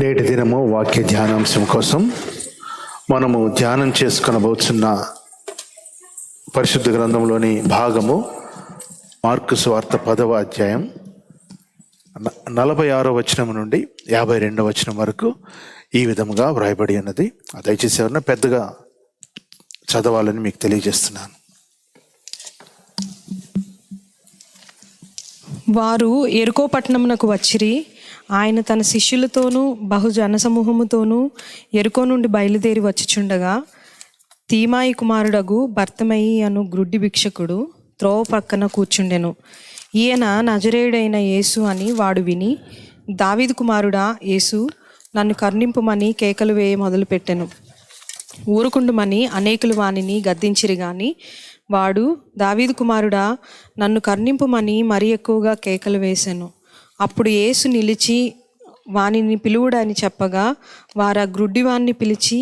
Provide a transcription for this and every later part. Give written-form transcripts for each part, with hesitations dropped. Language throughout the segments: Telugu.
నేటి దినము వాక్య ధ్యానాంశం కోసం మనము ధ్యానం చేసుకొనబోతున్న పరిశుద్ధ గ్రంథంలోని భాగము మార్కు సువార్త 10వ అధ్యాయం 46వ వచనం నుండి 52వ వచనం వరకు ఈ విధముగా వ్రాయబడి ఉన్నది. దయచేసి ఎవరన్నా పెద్దగా చదవాలని మీకు తెలియజేస్తున్నాను. వారు యెరికో పట్టణమునకు వచ్చిరి. ఆయన తన శిష్యులతోనూ బహు జనసమూహముతోనూ యెరికో నుండి బయలుదేరి వచ్చుచుండగా తీమాయి కుమారుడగు బర్తిమయి అను గ్రుడ్డి భిక్షకుడు త్రోవ పక్కన కూర్చుండెను. ఈయన నజరేయుడైన యేసు అని వాడు విని, దావీదు కుమారుడా యేసు, నన్ను కరుణింపుమని కేకలు వేయ మొదలుపెట్టెను. ఊరుకుండుమని అనేకులు వానిని గద్దించిరి గాని వాడు, దావీదు కుమారుడా, నన్ను కరుణింపుమని మరి ఎక్కువగా కేకలు వేసెను. అప్పుడు యేసు నిలిచి వానిని పిలువుడని చెప్పగా వారు ఆ గ్రుడ్డివాణ్ణి పిలిచి,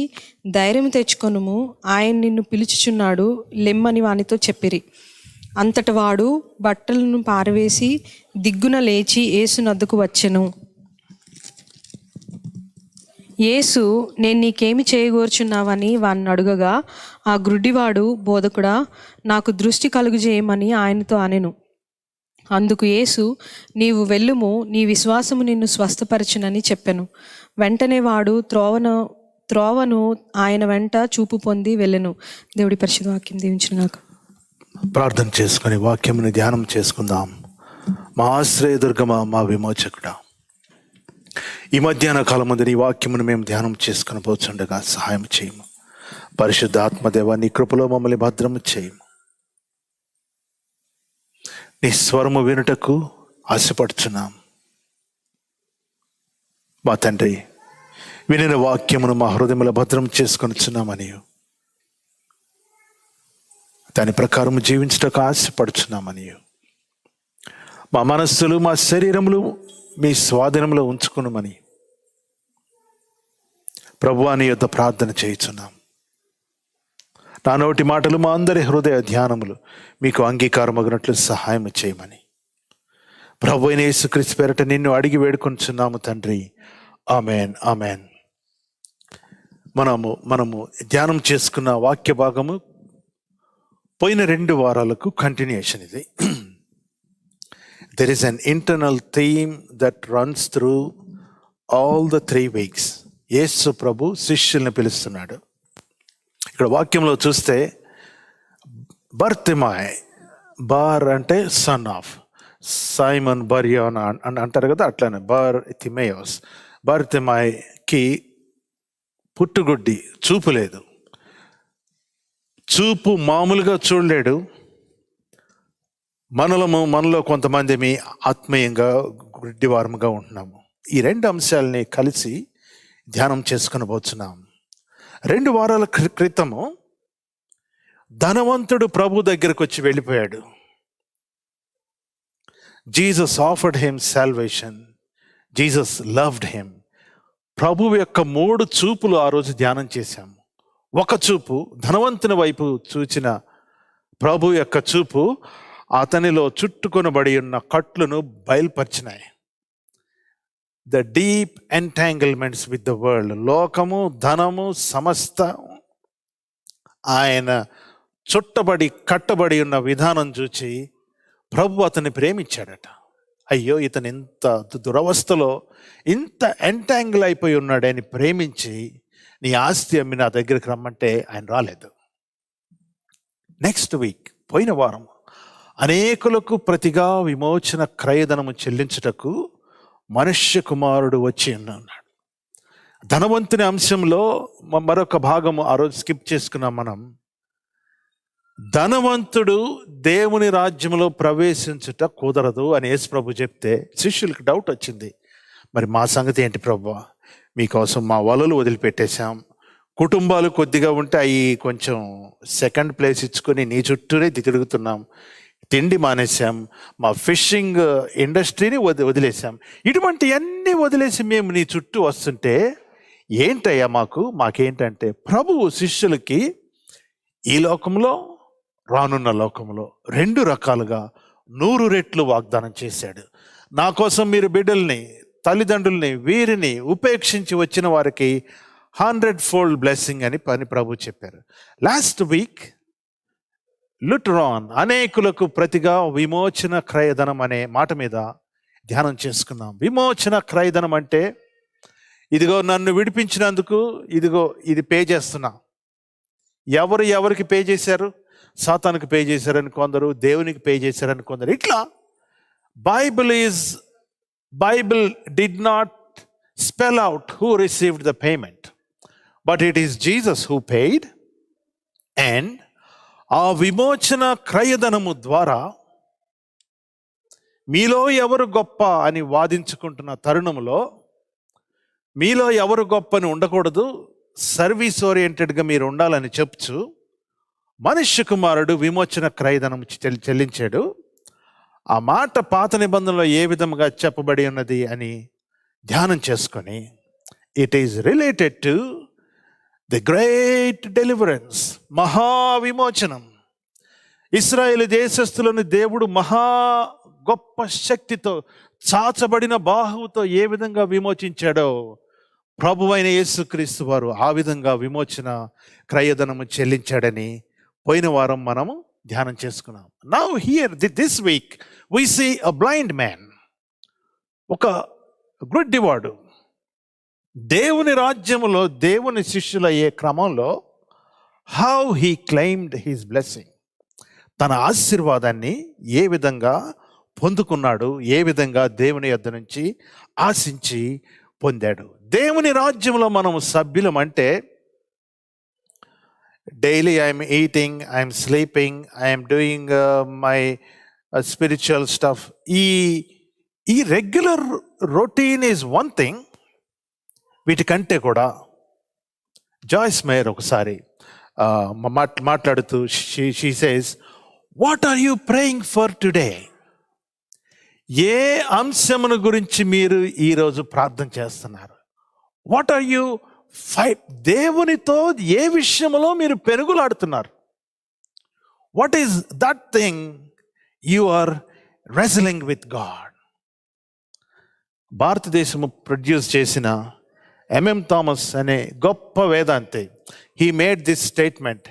ధైర్యం తెచ్చుకొనుము, ఆయన నిన్ను పిలుచుచున్నాడు, లెమ్మని వానితో చెప్పిరి. అంతట వాడు బట్టలను పారవేసి దిగ్గున లేచి యేసు నద్దకు వచ్చెను. యేసు, నేను నీకేమి చేయగోర్చున్నావని వాడిని అడుగగా ఆ గ్రుడ్డివాడు, బోధకుడా, నాకు దృష్టి కలుగుజేయమని ఆయనతో అనెను. అందుకు యేసు, నీవు వెళ్ళుము, నీ విశ్వాసము నిన్ను స్వస్థపరచునని చెప్పెను. వెంటనే వాడు త్రోవను ఆయన వెంట చూపు పొంది వెళ్ళెను. దేవుడి పరిశుద్ధ వాక్యం దీవించుగాక. ప్రార్థన చేసుకుని వాక్యముని ధ్యానం చేసుకుందాం. మా ఆశ్రయదుర్గమా, మా విమోచకుడా, ఈ మధ్యాహ్న కాలం ముందు నీ వాక్యమును మేము ధ్యానం చేసుకుని పోతుండగా సహాయం చేయము. పరిశుద్ధ ఆత్మదేవ, నీ కృపలో మమ్మల్ని భద్రము చేయము. నీ స్వరము వినుటకు ఆశపడుచున్నాం. మా తండ్రి, వినిన వాక్యమును మా హృదయములో భద్రం చేసుకొనిచున్నామని, దాని ప్రకారము జీవించటకు ఆశపడుచున్నామని, మా మనస్సులు మా శరీరములు మీ స్వాధీనంలో ఉంచుకున్నామని ప్రభువా నీ యొద్ద ప్రార్థన చేయుచున్నాం. నా నోటి మాటలు, మా అందరి హృదయ ధ్యానములు మీకు అంగీకారమగినట్లు సహాయం చేయమని ప్రభు అయిన యేసుక్రీస్తు పేరట నిన్ను అడిగి వేడుకొంచున్నాము తండ్రి. Amen, amen. మనము ధ్యానం చేసుకున్న వాక్య భాగము పోయిన 2 వారాలకు కంటిన్యూషన్ ఇది. There is an internal theme that runs through all the 3 weeks. యేసు ప్రభు శిష్యుల్ని పిలుస్తున్నాడు. ఇక్కడ వాక్యంలో చూస్తే బర్తిమాయ్, బార్ అంటే సన్ ఆఫ్, సైమన్ బర్యోన్ అని అంటారు కదా, అట్లానే బర్తిమేయోస్. బర్తిమాయ్కి పుట్టుగుడ్డి, చూపు లేదు. చూపు మామూలుగా చూడలేడు. మనలో కొంతమంది మీ ఆత్మీయంగా గుడ్డివారముగా ఉంటున్నాము. ఈ 2 అంశాలని కలిసి ధ్యానం చేసుకుని పోతున్నాం. 2 వారాల క్రితము ధనవంతుడు ప్రభు దగ్గరకు వచ్చి వెళ్ళిపోయాడు. Jesus offered him salvation, Jesus loved him. ప్రభువు యొక్క 3 చూపులు ఆ రోజు ధ్యానం చేశాము. ఒక చూపు ధనవంతుని వైపు చూచిన ప్రభు యొక్క చూపు అతనిలో చుట్టుకొనబడి ఉన్న కట్లను బయలుపరిచినాయి. The deep entanglements with the world, లోకము, ధనము, సమస్త ఆయన కట్టబడి ఉన్న విధానం చూచి ప్రభు అతన్ని ప్రేమించాడట. అయ్యో, ఇతను ఇంత దురవస్థలో, ఇంత ఎంటాంగిల్ అయిపోయి ఉన్నాడని ప్రేమించి, నీ ఆస్తి అమ్మి నా దగ్గరికి రమ్మంటే ఆయన రాలేదు. నెక్స్ట్ వీక్, పోయిన వారం, అనేకులకు ప్రతిగా విమోచన క్రయధనము చెల్లించుటకు మనుష్య కుమారుడు వచ్చి ఉన్నాడు. ధనవంతుని అంశంలో మరొక భాగము ఆ రోజు స్కిప్ చేసుకున్నాం మనం. ధనవంతుడు దేవుని రాజ్యంలో ప్రవేశించుట కుదరదు అని యేసు ప్రభు చెప్తే శిష్యులకు డౌట్ వచ్చింది. మరి మా సంగతి ఏంటి ప్రభువా? మీకోసం మా వలలు వదిలిపెట్టేశాం, కుటుంబాలు కొద్దిగా ఉంటే అవి కొంచెం సెకండ్ ప్లేస్ ఇచ్చుకొని నీ చుట్టూనే తిరుగుతున్నాం, తిండి మానేశాం, మా ఫిషింగ్ ఇండస్ట్రీని వదిలేసాం. ఇటువంటి అన్నీ వదిలేసి మేము నీ చుట్టూ వస్తుంటే ఏంటయ్యా మాకేంటంటే, ప్రభువు శిష్యులకి ఈ లోకంలో, రానున్న లోకంలో 2 రకాలుగా 100 రెట్లు వాగ్దానం చేశాడు. నా కోసం మీరు బిడ్డల్ని తల్లిదండ్రుల్ని వీరిని ఉపేక్షించి వచ్చిన వారికి 100-fold బ్లెస్సింగ్ అని ప్రభు చెప్పారు. లాస్ట్ వీక్ లుట్రాన్ అనేకులకు ప్రతిగా విమోచన క్రయధనం అనే మాట మీద ధ్యానం చేసుకున్నాం. విమోచన క్రయధనం అంటే ఇదిగో నన్ను విడిపించినందుకు ఇదిగో ఇది పే చేస్తున్నా. ఎవరికి పే చేశారు? సాతానుకు పే చేశారని కొందరు, దేవునికి పే చేశారని కొందరు. ఇట్లా Bible did not spell out who received the payment, but it is Jesus who paid. And ఆ విమోచన క్రయధనము ద్వారా మీలో ఎవరు గొప్ప అని వాదించుకుంటున్న తరుణంలో, మీలో ఎవరు గొప్ప అని ఉండకూడదు, సర్వీస్ ఓరియంటెడ్గా మీరు ఉండాలని చెప్తూ మనుష్య కుమారుడు విమోచన క్రయధనం చెల్లించాడు. ఆ మాట పాత నిబంధనలో ఏ విధంగా చెప్పబడి ఉన్నది అని ధ్యానం చేసుకొని, it is related to the great deliverance, మహా విమోచనం. ఇశ్రాయేలు దేశస్థులను దేవుడు మహా గొప్ప శక్తితో, చాచబడిన బాహువుతో ఏ విధంగా విమోచించాడో ప్రభువైన యేసుక్రీస్తు వారు ఆ విధంగా విమోచన క్రయధనము చెల్లించాడని పోయిన వారం మనము ధ్యానం చేసుకున్నాం. Now here this week we see a blind man, ఒక గుడ్డివాడు దేవుని రాజ్యములో దేవుని శిష్యులయ్యే క్రమంలో how he claimed his blessing, తన ఆశీర్వాదాన్ని ఏ విధంగా పొందుకున్నాడు, ఏ విధంగా దేవుని యొద్ద నుంచి ఆశించి పొందాడు. దేవుని రాజ్యంలో మనము సభ్యులం అంటే daily I'm eating, I'm sleeping, I'm doing my spiritual stuff. ఈ regular routine is one thing. వీటికంటే కూడా జాయిస్ మేయర్ ఒకసారి మాట్లాడుతూ she says, what are you praying for today? ఏ అంశమును గురించి మీరు ఈరోజు ప్రార్థన చేస్తున్నారు? వాట్ ఆర్ యూ దేవునితో ఏ విషయంలో మీరు పెనుగులాడుతున్నారు? What is that thing you are wrestling with God? భారతదేశము ప్రొడ్యూస్ చేసిన ఎంఎం థామస్ అనే గొప్ప వేదాంతి, he made this statement: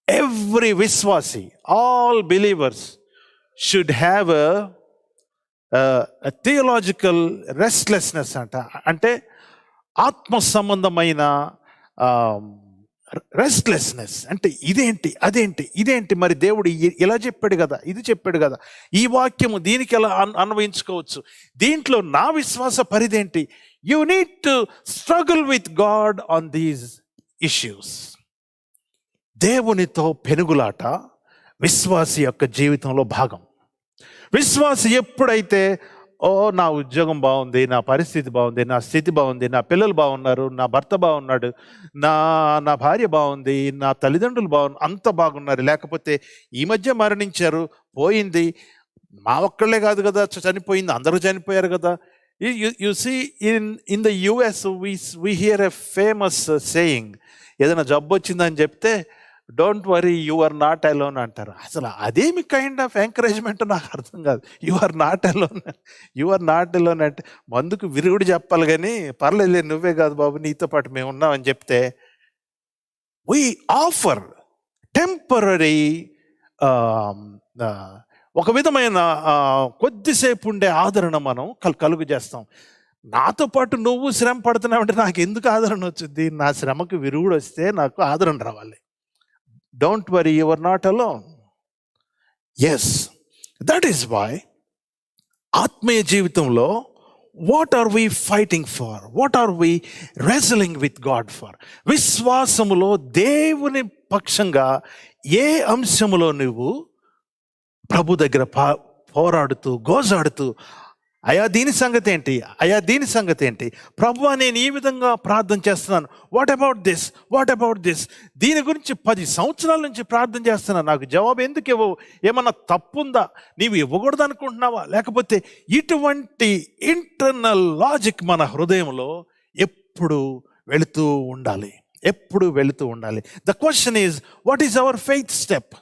every విశ్వాసి, all believers should have theological restlessness అంట. అంటే ఆత్మ సంబంధమైన రెస్ట్లెస్నెస్. అంటే ఇదేంటి మరి దేవుడు ఇలా చెప్పాడు కదా, ఇది చెప్పాడు కదా, ఈ వాక్యము దీనికి ఎలా అన్వయించుకోవచ్చు, దీంట్లో నా విశ్వాస పరిధేంటి? You need to struggle with God on these issues. దేవునితో పెనుగులాట విశ్వాసి యొక్క జీవితంలో భాగం. విశ్వాసి ఎప్పుడైతే నా ఉద్యోగం బాగుంది, నా పరిస్థితి బాగుంది, నా స్థితి బాగుంది, నా పిల్లలు బాగున్నారు, నా భర్త బాగున్నాడు, నా భార్య బాగుంది, నా తల్లిదండ్రులు అంత బాగున్నారు, లేకపోతే ఈ మధ్య మరణించారు, పోయింది, మా ఒక్కళ్ళే కాదు కదా చనిపోయింది, అందరూ చనిపోయారు కదా. You see in the US we hear a famous saying, ఏదైనా జబ్బు వచ్చిందని చెప్తే don't worry, you are not alone అంటారు. అసలు అదేమి కైండ్ ఆఫ్ ఎంకరేజ్మెంట్ నాకు అర్థం కాదు. యు ఆర్ నాట్ అలోన్ అంటే మందుకు విరుగుడు చెప్పాలి కానీ, పర్లేదు నువ్వే కాదు బాబు, నీతో పాటు మేము ఉన్నామని చెప్తే, వీ ఆఫర్ టెంపరీ ఒక విధమైన కొద్దిసేపు ఉండే ఆదరణ మనం కలుగు చేస్తాం. నాతో పాటు నువ్వు శ్రమ పడుతున్నావు అంటే నాకు ఎందుకు ఆదరణ వచ్చింది? నా శ్రమకు విరుగుడు వస్తే నాకు ఆదరణ రావాలి. Don't worry, you are not alone. Yes, that is why ఆత్మీయ జీవితంలో what are we fighting for? What are we wrestling with God for? విశ్వాసములో దేవుని పక్షంగా ఏ అంశములో నువ్వు ప్రభు దగ్గర పోరాడుతూ గోజాడుతూ, అయా దీని సంగతి ఏంటి ప్రభువా, నేను ఈ విధంగా ప్రార్థన చేస్తున్నాను, వాట్ అబౌట్ దిస్, దీని గురించి 10 సంవత్సరాల నుంచి ప్రార్థన చేస్తున్నాను, నాకు జవాబు ఎందుకు ఇవ్వవు? ఏమన్నా తప్పుందా? నీవు ఇవ్వకూడదు అనుకుంటున్నావా? లేకపోతే ఇటువంటి ఇంటర్నల్ లాజిక్ మన హృదయంలో ఎప్పుడు వెళుతూ ఉండాలి. The question is, what is our faith step?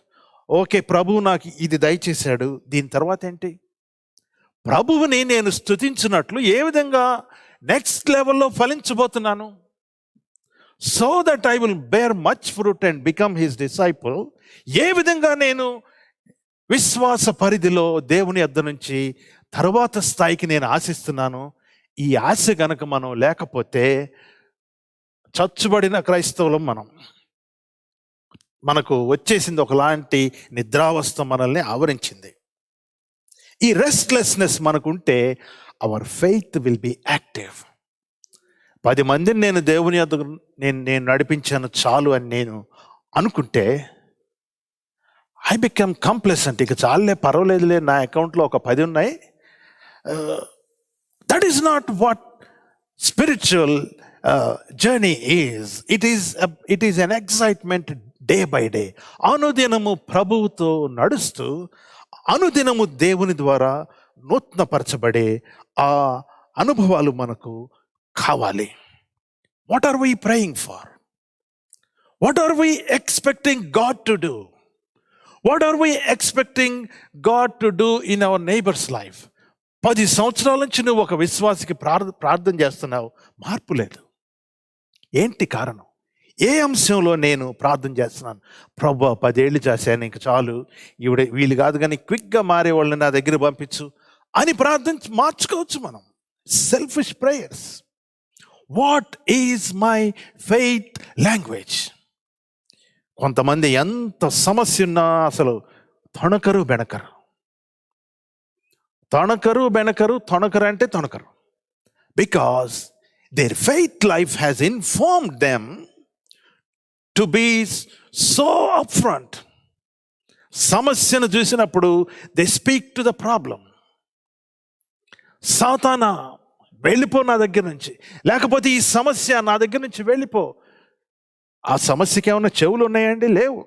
Okay, ప్రభువు నాకు ఇది దయచేశాడు, దీని తర్వాత ఏంటి? ప్రభువుని నేను స్తుతించినట్లు ఏ విధంగా నెక్స్ట్ లెవెల్లో ఫలించబోతున్నాను? So that I will bear much fruit and become his disciple. ఏ విధంగా నేను విశ్వాస పరిధిలో దేవుని యొద్ద నుంచి తరువాత స్థాయికి నేను ఆశిస్తున్నాను. ఈ ఆశ గనక మనం లేకపోతే చచ్చుబడిన క్రైస్తవులం మనకు వచ్చేసింది ఒకలాంటి నిద్రావస్థ మనల్ని ఆవరించింది. ఈ రెస్ట్లెస్నెస్ మనకుంటే our faith will be active. 10 మందిని నేను దేవుని యొద్ద నేను నడిపించాను చాలు అని నేను అనుకుంటే ఐ బికమ్ కంప్లెసెంట్. ఇక చాలులే, పర్వాలేదులే, నా అకౌంట్లో ఒక 10 ఉన్నాయి. That is not what spiritual journey is. It is an excitement day by day. అనుదినము ప్రభువుతో నడుస్తూ అనుదినము దేవుని ద్వారా నూతనపరచబడే ఆ అనుభవాలు మనకు కావాలి. What are we praying for? What are we expecting God to do? What are we expecting God to do in our neighbour's life? 10 సంవత్సరాల నుంచి నువ్వు ఒక విశ్వాసికి ప్రార్థన చేస్తున్నావు, మార్పు లేదు. ఏంటి కారణం? ఏ అంశంలో నేను ప్రార్థన చేస్తున్నాను? ప్రభువా 10 ఏళ్ళు చేశాను, ఇంక చాలు, వీళ్ళు కాదు కానీ క్విక్గా మారే వాళ్ళని నా దగ్గర పంపించు అని ప్రార్థన మార్చుకోవచ్చు మనం. Selfish prayers. What is my faith language? కొంతమంది ఎంత సమస్య ఉన్నా అసలు తొణకరు బెనకరు. Because their faith life has informed them to be so up front. సమస్యను చూసినప్పుడు they speak to the problem. సాతానా వెళ్ళిపో నా దగ్గర నుంచి, లేకపోతే ఈ సమస్య నా దగ్గర నుంచి వెళ్ళిపో. ఆ సమస్యకి ఏమైనా చెవులు ఉన్నాయండి? లేవు.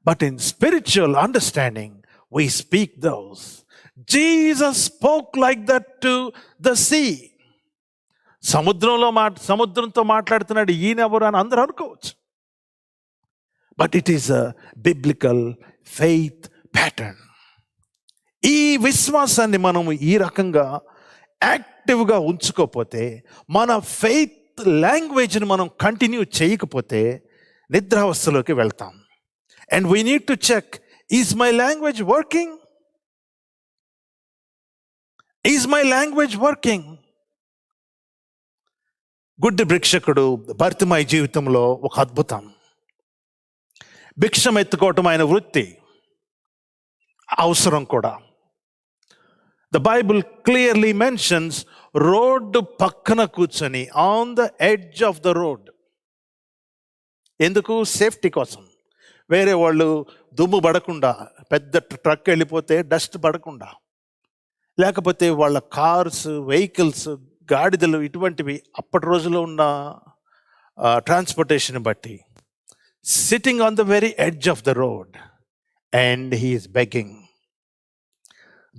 But in spiritual understanding we speak those. Jesus spoke like that to the sea. సముద్రంతో మాట్లాడుతున్నాడు, ఈయనెవరు అని అందరూ అనుకోవచ్చు. But it is a biblical faith pattern. ఈ విశ్వాసాన్ని మనము ఈ రకంగా యాక్టివ్గా ఉంచుకోకపోతే, మన ఫెయిత్ లాంగ్వేజ్ని మనం కంటిన్యూ చేయకపోతే నిద్రావస్థలోకి వెళ్తాం. And we need to check, is my language working? Is my language working? గుడ్డి భిక్షకుడు భర్తిమై జీవితంలో ఒక అద్భుతం. భిక్షం ఎత్తుకోవటం ఆయన వృత్తి, అవసరం కూడా. The Bible clearly mentions road పక్కన కూర్చొని, on the edge of the road. ఎందుకు? సేఫ్టీ కోసం. వేరే వాళ్ళు దుమ్ము పడకుండా, పెద్ద ట్రక్ వెళ్ళిపోతే డస్ట్ పడకుండా, లేకపోతే వాళ్ళ కార్స్, వెహికల్స్, గాడిదలు, ఇటువంటివి అప్పటి రోజుల్లో ఉన్న ట్రాన్స్పోర్టేషన్ బట్టి, sitting on the very edge of the road and he is begging.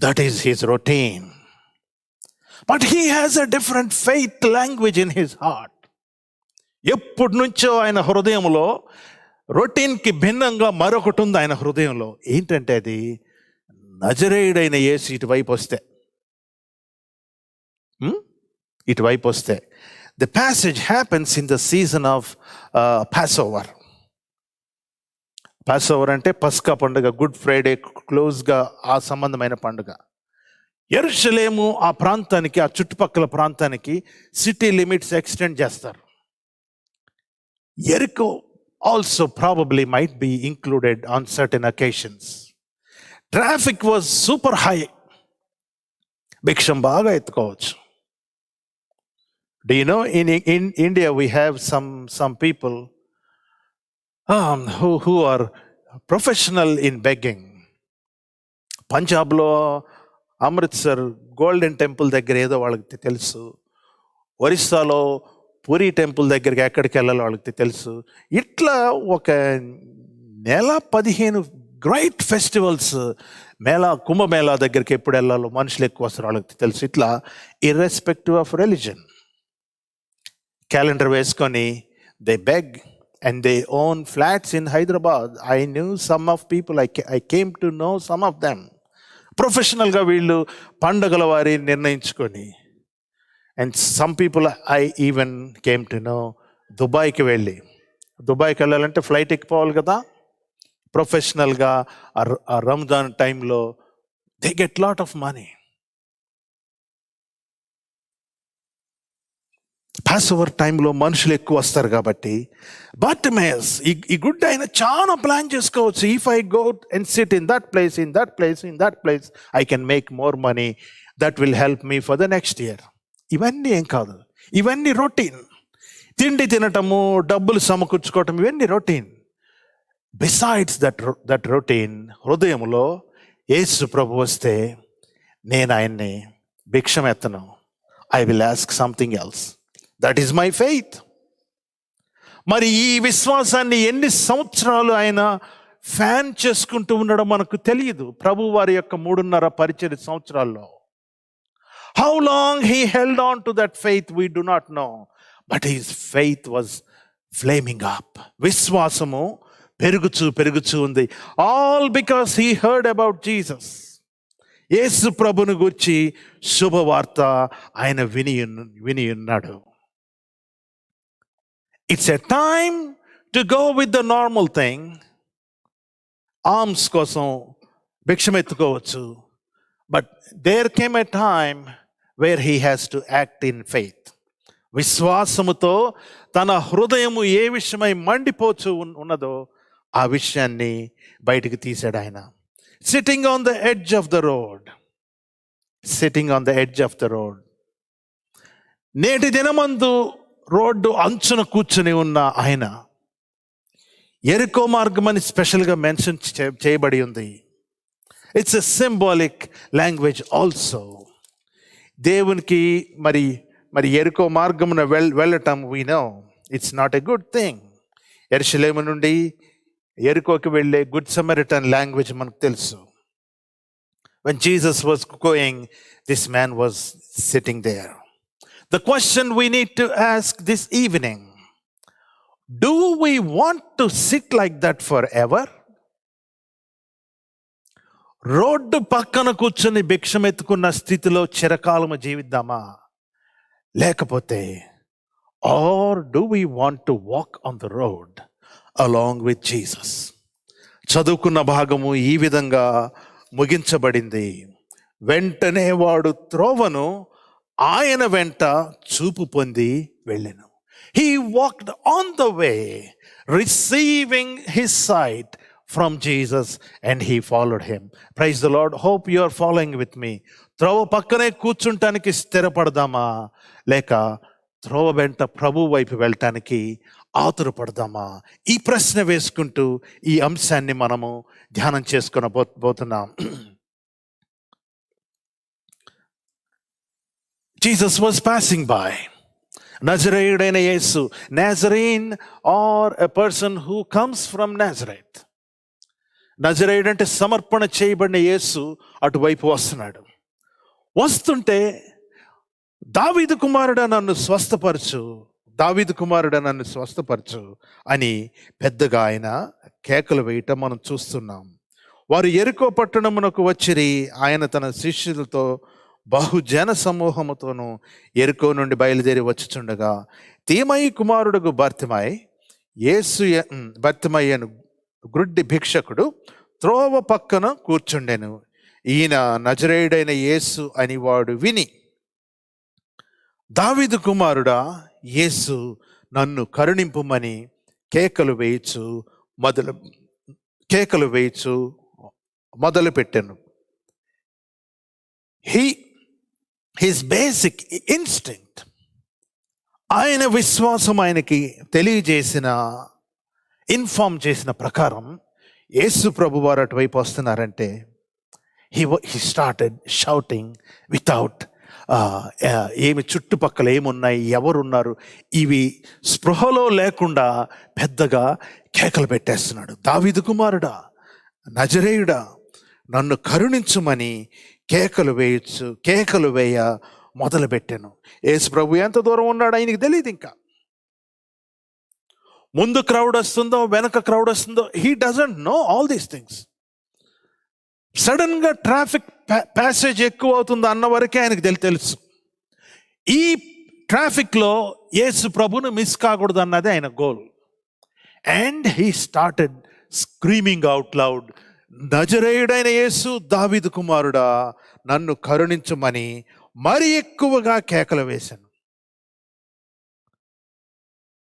That is his routine. But he has a different faith language in his heart. ఎప్పటి నుంచో ఆయన హృదయంలో రొటీన్కి భిన్నంగా మరొకటి ఉంది ఆయన హృదయంలో. ఏంటంటే అది నజరేయుడైన యేసు ఇటువైపు వస్తే. The passage happens in the season of Passover. Passover అంటే పస్కా పండుగ, గుడ్ ఫ్రైడే క్లోజ్గా ఆ సంబంధమైన పండుగ. యెరూషలేము ఆ ప్రాంతానికి, ఆ చుట్టుపక్కల ప్రాంతానికి సిటీ లిమిట్స్ ఎక్స్టెండ్ చేస్తారు. ఎరికో also probably might be included on certain occasions. Traffic was super high. భిక్షం బాగా ఎత్తుకోవచ్చు. Do you know in India we have some people who are professional in begging. పంజాబ్లో అమృత్సర్ గోల్డెన్ టెంపుల్ దగ్గర ఏదో వాళ్ళకి తెలుసు. ఒరిస్సాలో పూరి టెంపుల్ దగ్గరికి ఎక్కడికి వెళ్ళాలో వాళ్ళకి తెలుసు. ఇట్లా ఒక 15 గ్రేట్ ఫెస్టివల్స్, కుంభమేళా దగ్గరికి ఎప్పుడు వెళ్ళాలో, మనుషులు ఎక్కువ వస్తారు వాళ్ళకి తెలుసు. ఇట్లా ఇర్రెస్పెక్టివ్ ఆఫ్ రిలీజన్ క్యాలెండర్ వేసుకొని they beg and they own flats in Hyderabad. I knew some of people, I came to know some of them. ప్రొఫెషనల్గా వీళ్ళు పండగల వారి నిర్ణయించుకొని, and some people I even came to know, దుబాయ్కి వెళ్ళాలంటే ఫ్లైట్ ఎక్కిపోవాలి కదా. ప్రొఫెషనల్గా ఆ రంజాన్ టైంలో they get lot of money. Pass over టైంలో మనుషులు ఎక్కువ వస్తారు కాబట్టి బార్టిమేయస్ ఈ గుడ్ ఆయన చాలా ప్లాన్ చేసుకోవచ్చు. If I go and SIT in that place I can make more money, that will help me for the next year. ఇవన్నీ ఏం కాదు, ఇవన్నీ రొటీన్. తిండి తినటము, డబ్బులు సమకూర్చుకోవటం, ఇవన్నీ రొటీన్. బిసైడ్స్ దట్ రొటీన్, హృదయంలో యేసు ప్రభు వస్తే నేను ఆయన్ని భిక్షమెత్తను. I will ask something else. That is my faith. మరి ఈ విశ్వాసాన్ని ఎన్ని సంవత్సరాలు ఆయన ఫ్యాన్ చేసుకుంటూ ఉండడం మనకు తెలియదు. ప్రభు వారి యొక్క 3.5 పరిచర్య సంవత్సరాల్లో how long he held on to that faith we do not know, but his faith was flaming up. విశ్వాసము పెరుగుచూ ఉంది. All because he heard about Jesus. Yesu ప్రభుని గురించి శుభవార్త ఆయన విని ఉన్నాడు. It's a time to go with the normal thing. Alms కోసం భిక్షమెత్తుకోవచ్చు, but there came a time where he has to act in faith. విశ్వాసముతో తన హృదయము ఏ విషయమై మండిపోచు ఉన్నదో ఆ విషయాన్ని బయటికి తీశాడు ఆయన. Sitting on the edge of the road. నేటి దినమందు రోడ్డు అంచున కూర్చుని ఉన్న ఆయన, యెరికో మార్గం అని స్పెషల్గా మెన్షన్ చేయబడి ఉంది. It's a symbolic language also. దేవునికి మరి యెరికో మార్గమున వెళ్ళటం we know it's not a good thing. యెరూషలేము నుండి యెరికోకి వెళ్ళే గుడ్ సమరిటన్ లాంగ్వేజ్ మనకు తెలుసు. When Jesus was going, this man was sitting there. The question we need to ask this evening, do we want to sit like that forever? Road పక్కన కూర్చొని భిక్షమెత్తుకున్న స్థితిలో చిరకాలము జీవిద్దామా, లేకపోతే or do we want to walk on the road along with Jesus? చదువుకున్న భాగము ఈ విధంగా ముగించబడింది. వెంటనే వాడు త్రోవను ఆయన వెంట చూపు పొంది వెళ్ళెను. He walked on the way, receiving his sight from Jesus, and he followed him. Praise the Lord. Hope you are following with me. త్రోవ పక్కనే కూర్చుంటానికి స్థిరపడదామా, లేక త్రోవ వెంట ప్రభు వైపు వెళ్ళటానికి ఆతురపడదామా? ఈ ప్రశ్న వేసుకుంటూ ఈ అంశాన్ని మనము ధ్యానం చేసుకుని పోతున్నాం. Jesus was passing by. నజరేయుడైన యేసు, Nazarene or a person who comes from Nazareth. నజరేయుడు అంటే సమర్పణ చేయబడిన యేసు అటువైపు వస్తున్నాడు. వస్తుంటే దావీదు కుమారుడా నన్ను స్వస్థపరచు అని పెద్దగా ఆయన కేకలు వేయటం మనం చూస్తున్నాం. వారు యెరికో పట్టణమునకు వచ్చిరి. ఆయన తన శిష్యులతో బహుజన సమూహముతోనూ యెరికో నుండి బయలుదేరి వచ్చుచుండగా తీమయి కుమారుడుగు బర్తిమయ్యను గ్రుడ్డి భిక్షకుడు త్రోవ పక్కన కూర్చుండెను. ఈయన నజరేయుడైన యేసు అని వాడు విని, దావీదు కుమారుడా యేసు నన్ను కరుణింపుమని కేకలు వేయచ్చు మొదలుపెట్టెను. హిస్ బేసిక్ ఇన్స్టింక్ట్, ఆయన విశ్వాసం ఆయనకి ఇన్ఫార్మ్ చేసిన ప్రకారం యేసు ప్రభు వారు అటువైపు వస్తున్నారంటే he started shouting without ఏమి చుట్టుపక్కల ఏమున్నాయి, ఎవరున్నారు, ఇవి స్పృహలో లేకుండా పెద్దగా కేకలు పెట్టేస్తున్నాడు. దావీదు కుమారుడా, నజరేయుడా, నన్ను కరుణించుమని కేకలు వేయ మొదలుపెట్టాను. యేసు ప్రభు ఎంత దూరం ఉన్నాడు ఆయనకి తెలియదు. ఇంకా ముందు క్రౌడ్ వస్తుందో వెనక క్రౌడ్ వస్తుందో, he doesn't know all these things. Sudden గా ట్రాఫిక్ ప్యాసేజ్ ఎక్కువ అవుతుంది అన్న వరకే ఆయనకు తెలుసు. ఈ ట్రాఫిక్లో యేసు ప్రభును మిస్ కాకూడదు అన్నది ఆయన goal. And he started screaming out loud, నజరేయుడైన యేసు, దావీదు కుమారుడా, నన్ను కరుణించమని మరి ఎక్కువగా కేకలు వేశాను.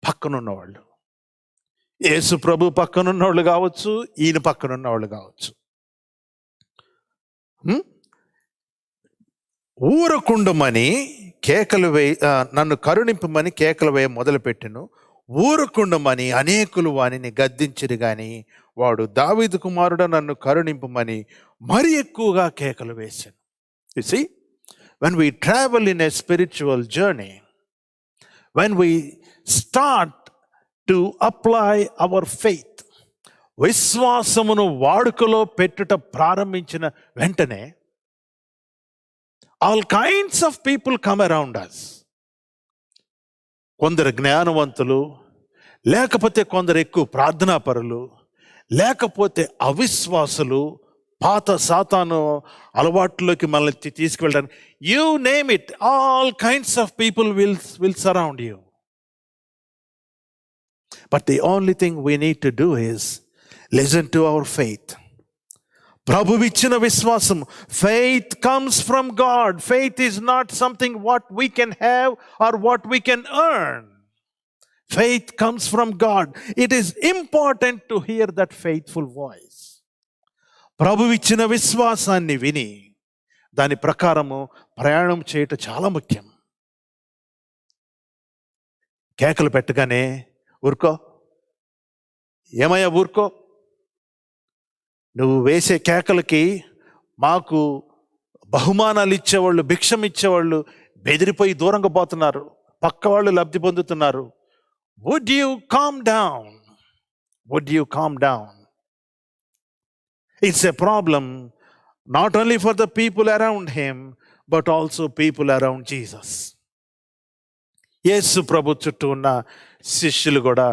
పక్కనున్నవాళ్ళు, యేసు ప్రభు పక్కనున్నవాళ్ళు కావచ్చు, ఈయన పక్కనున్నవాళ్ళు కావచ్చు, ఊరకుండమని కేకలు నన్ను కరుణింపమని కేకలు వేయ మొదలుపెట్టెను. ఊరకుండమని అనేకులు వానిని గద్దించిరి గాని వాడు, దావీదు కుమారుడు, నన్ను కరుణింపమని మరి ఎక్కువగా కేకలు వేశాను. You see, when we travel in a spiritual journey, when we start to apply our faith, విశ్వాసమును వాడుకలో పెట్టుట ప్రారంభించిన వెంటనే all kinds of people come around us. కొందరు జ్ఞానవంతులు, లేకపోతే కొందరు ఎక్కువ ప్రార్థనాపరులు, లేకపోతే అవిశ్వాసులు, పాత సాతాను అలవాట్లోకి మనల్ని తీసుకువెళ్ళడానికి, you name it, all kinds of people will surround you. But the only thing we need to do is listen to our faith. ప్రభువిచ్చిన విశ్వాసం. Faith comes from God. Faith is not something what we can have or what we can earn. Faith comes from God. It is important to hear that faithful voice. ప్రభువిచ్చిన విశ్వాసాన్ని విని దాని ప్రకారము ప్రయాణం చేయటం చాలా ముఖ్యం. కేకలు పెట్టగానే ఊరుకో, ఏమయ్యా ఊరుకో, నువ్వు వేసే కేకలకి మాకు బహుమానాలు ఇచ్చేవాళ్ళు, భిక్షం ఇచ్చేవాళ్ళు బెదిరిపోయి దూరంగా పోతున్నారు, పక్క వాళ్ళు లబ్ధి పొందుతున్నారు. Would you calm down? Would you calm down? It's a problem not only for the people around him, but also people around Jesus. యేసు ప్రభు చుట్టూ ఉన్న శిష్యులు కూడా,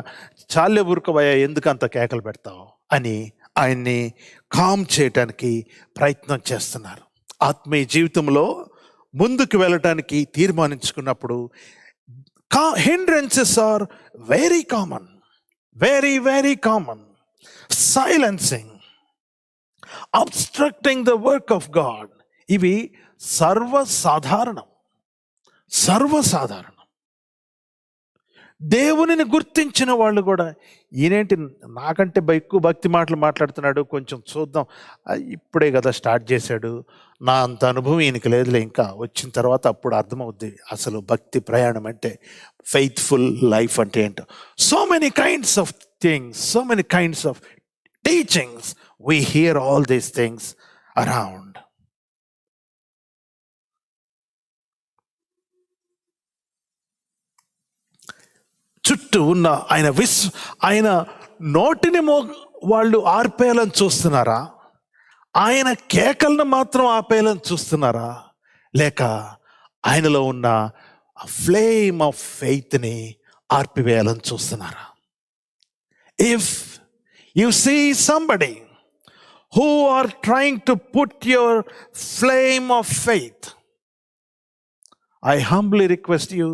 చాలే ఊరుకోవయ్యా, ఎందుకంత కేకలు పెడతావు అని ఆయన్ని కామ్ చేయటానికి ప్రయత్నం చేస్తున్నారు. ఆత్మీయ జీవితంలో ముందుకు వెళ్ళటానికి తీర్మానించుకున్నప్పుడు hindrances are very common, very, very common. Silencing, obstructing the work of God, ఇవి సర్వసాధారణం. దేవునిని గుర్తించిన వాళ్ళు కూడా, ఈయనేంటి నాకంటే ఎక్కువ భక్తి మాటలు మాట్లాడుతున్నాడు, కొంచెం చూద్దాం, ఇప్పుడే కదా స్టార్ట్ చేశాడు, నా అంత అనుభవం ఈయనకి లేదులే, ఇంకా వచ్చిన తర్వాత అప్పుడు అర్థమవుద్ది అసలు భక్తి ప్రయాణం అంటే, ఫెయిత్ఫుల్ లైఫ్ అంటే ఏంటో. So many kinds of things, so many kinds of teachings, we hear all these things around. చుట్టూ ఉన్న ఆయన నోటిని వాళ్ళు ఆర్పేయాలని చూస్తున్నారా? ఆయన కేకలను మాత్రం ఆపేయాలని చూస్తున్నారా? లేక ఆయనలో ఉన్న ఫ్లేమ్ ఆఫ్ ఫెయిత్ని ఆర్పివేయాలని చూస్తున్నారా? If you see somebody who are trying to put your flame of faith, I humbly request you,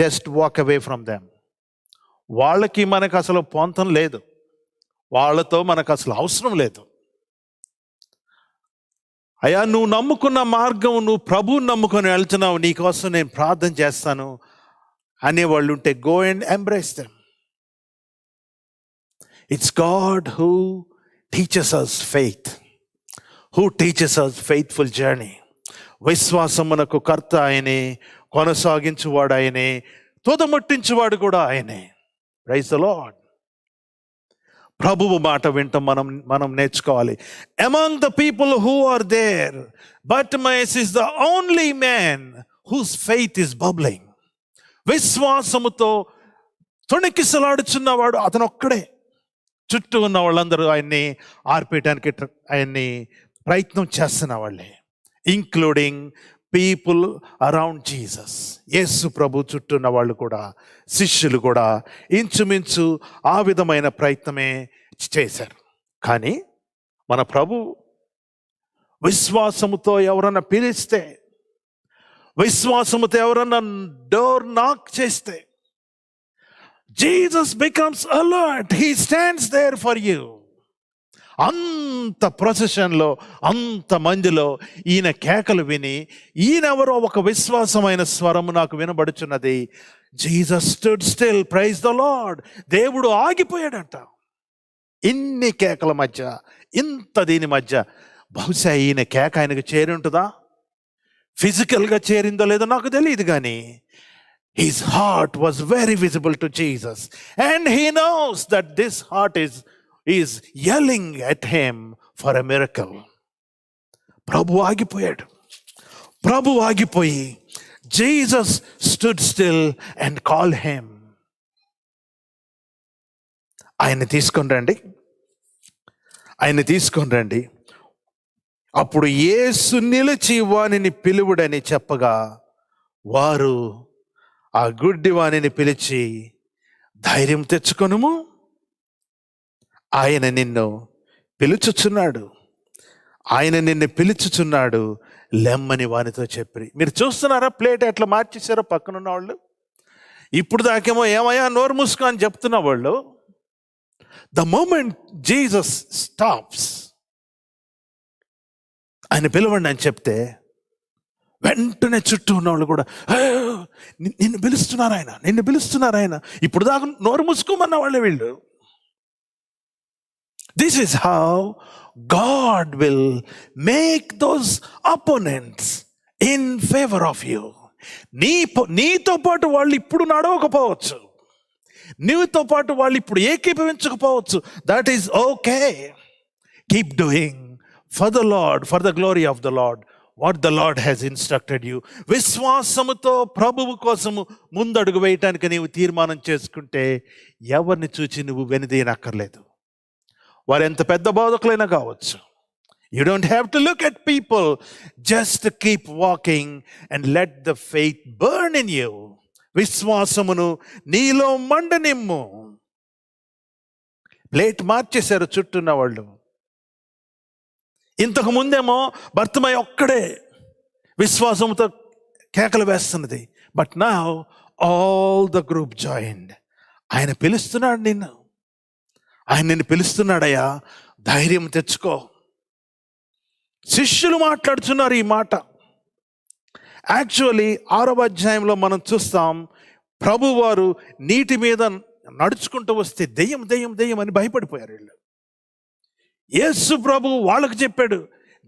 just walk away from them. వాళ్ళకి మనకు అసలు పొంతం లేదు, వాళ్ళతో మనకు అసలు అవసరం లేదు. అయ్యా, నువ్వు నమ్ముకున్న మార్గం, నువ్వు ప్రభువుని నమ్ముకొని వెళ్తున్నావు, నీకోసం నేను ప్రార్థన చేస్తాను అనేవాళ్ళు ఉంటే, go and embrace them. It's God who teaches us faith, who teaches us faithful journey. విశ్వాసమునకు కర్త ఆయనే, కొనసాగించువాడు ఆయనే, తుదముట్టించువాడు కూడా ఆయనే. Praise the Lord. ప్రభువు మాట వింటాం మనం నేర్చుకోవాలి. Among the people who are there, Bartimaeus is the only man whose faith is bubbling. విశ్వాసముతో తొణికిసలాడుచున్నవాడు అతను ఒక్కడే. చుట్టూ ఉన్న వాళ్ళందరూ ఆయన్ని ఆర్పేయటానికి ఆయన్ని ప్రయత్నం చేస్తున్న వాళ్ళే, ఇంక్లూడింగ్ పీపుల్ అరౌండ్ జీసస్. యేసు ప్రభు చుట్టూ ఉన్న వాళ్ళు కూడా, శిష్యులు కూడా ఇంచుమించు ఆ విధమైన ప్రయత్నమే చేశారు. కానీ మన ప్రభు విశ్వాసముతో ఎవరన్నా పిలిస్తే, విశ్వాసముతో ఎవరన్నా డోర్ నాక్ చేస్తే, Jesus becomes alert. He stands there for you. అంత ప్రొసెషన్లో, అంత మందిలో ఈయన కేకలు విని, ఈయనెవరో ఒక విశ్వాసమైన స్వరము నాకు వినబడుచున్నది. Jesus stood still, praise the Lord. దేవుడు ఆగిపోయాడంట. ఇన్ని కేకల మధ్య, ఇంత దీని మధ్య బహుశా ఈయన కేక ఆయనకు చేరి ఉంటుందా? ఫిజికల్గా చేరిందో లేదో నాకు తెలియదు, కానీ his heart was very visible to Jesus, and he knows that this heart is yelling at him for a miracle. ప్రభు ఆగిపోయాడు. ప్రభు ఆగిపోయి, Jesus stood still and call him. ఆయన్ని తీసుకొని రండి, ఆయన్ని తీసుకొని రండి. అప్పుడు యేసు నిలిచి వానిని పిలువుడని చెప్పగా, వారు ఆ గుడ్డి వానిని పిలిచి, ధైర్యం తెచ్చుకొనుము, ఆయన నిన్ను పిలుచుచున్నాడు, ఆయన నిన్ను పిలుచుచున్నాడు, లెమ్మని వానితో చెప్పి. మీరు చూస్తున్నారా ప్లేట్ ఎట్లా మార్చేశారో పక్కనున్న వాళ్ళు? ఇప్పుడు దాకేమో ఏమయ్యా నోరు మూసుకో అని చెప్తున్న వాళ్ళు, ద మూమెంట్ జీసస్ స్టాప్స్, ఆయన పిలవండి అని చెప్తే, వెంటనే చుట్టూ ఉన్న వాళ్ళు కూడా, నిన్ను పిలుస్తున్నారు ఆయన, నిన్ను పిలుస్తున్నారు ఆయన. ఇప్పుడు దాకా నోరు మూసుకోమన్న వాళ్ళే వీళ్ళు. This is how God will make those opponents in favor of you. నీతో పాటు వాళ్ళు ఇప్పుడు నడవకపోవచ్చు, నీతో పాటు వాళ్ళు ఇప్పుడు ఏకీభవించకపోవచ్చు. That is okay. Keep doing for the Lord, for the glory of the Lord, what the Lord has instructed you. విశ్వాసముతో ప్రభువు కోసము ముందడుగు వేయటానికి నీవు తీర్మానం చేసుకుంటే, ఎవరిని చూచి నువ్వు వెనుదీయనక్కర్లేదు. వారు ఎంత పెద్ద బోధకులైనా కావచ్చు. You don't have to look at people, just keep walking and let the faith burn in you. విశ్వాసమును నీలో మండనిమ్ము. ప్లేట్ మార్చేశారు చుట్టూన్న వాళ్ళు. ఇంతకు ముందేమో భర్తమై ఒక్కడే విశ్వాసంతో కేకలు వేస్తున్నది. But now all the group joined. ఆయన పిలుస్తున్నాడు నిన్ను, ఆయన నిన్ను పిలుస్తున్నాడయ్యా, ధైర్యం తెచ్చుకో. శిష్యులు మాట్లాడుతున్నారు ఈ మాట. యాక్చువల్లీ 6వ అధ్యాయంలో మనం చూస్తాం, ప్రభువారు నీటి మీద నడుచుకుంటూ వస్తే దెయ్యం దెయ్యం దెయ్యం అని భయపడిపోయారు వీళ్ళు. యేసు ప్రభు వాళ్ళకు చెప్పాడు,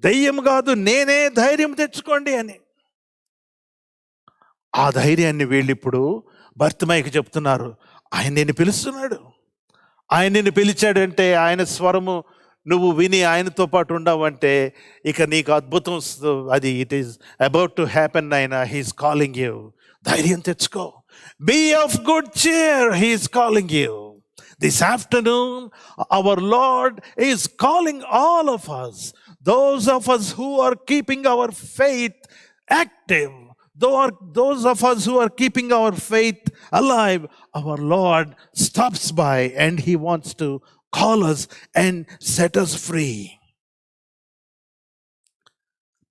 దెయ్యం కాదు నేనే, ధైర్యం తెచ్చుకోండి అని. ఆ ధైర్యాన్ని వీళ్ళు ఇప్పుడు భర్తమయ్యకి చెప్తున్నారు. ఆయన నిన్ను పిలుస్తున్నాడు, ఆయన నిన్ను పిలిచాడంటే, ఆయన స్వరము నువ్వు విని ఆయనతో పాటు ఉండవంటే ఇక నీకు అద్భుతం, అది it is about to happen. ఆయన హీఈస్ కాలింగ్ యూ. ధైర్యం తెచ్చుకో. Be of good cheer, he's calling you. This afternoon our Lord is calling all of us, those of us who are keeping our faith active, those of us who are keeping our faith alive. Our Lord stops by and he wants to call us and set us free.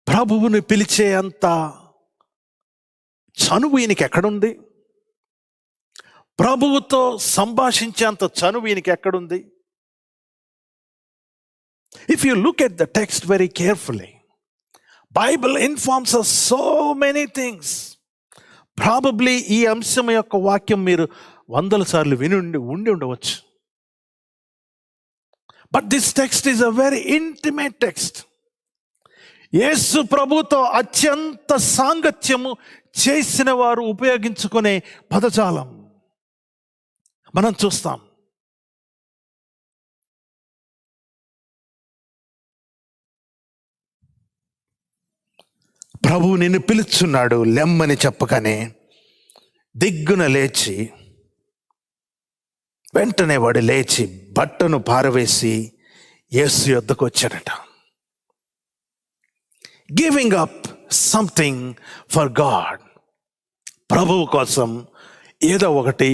ప్రభువుని పిలిచే అంత చనువు ఈయనకి ఎక్కడుంది? ప్రభువుతో సంభాషించే అంత చనువు ఈయనకి ఎక్కడుంది? If you look at the text very carefully, Bible informs us so many things. Probably ఈ అంశం యొక్క వాక్యం మీరు 100 సార్లు విని ఉండి ఉండవచ్చు. But this text is a very intimate text. యేసు ప్రభుతో అత్యంత సాంగత్యము చేసిన వారు ఉపయోగించుకునే పదజాలం మనం చూస్తాం. ప్రభు నిన్ను పిలుచున్నాడు లెమ్మని చెప్పగానే దిగ్గున లేచి, వెంటనే వాడు లేచి బట్టను పారవేసి యేసు యొద్దకు వచ్చాడట. Giving up something for God. ప్రభువు కోసం ఏదో ఒకటి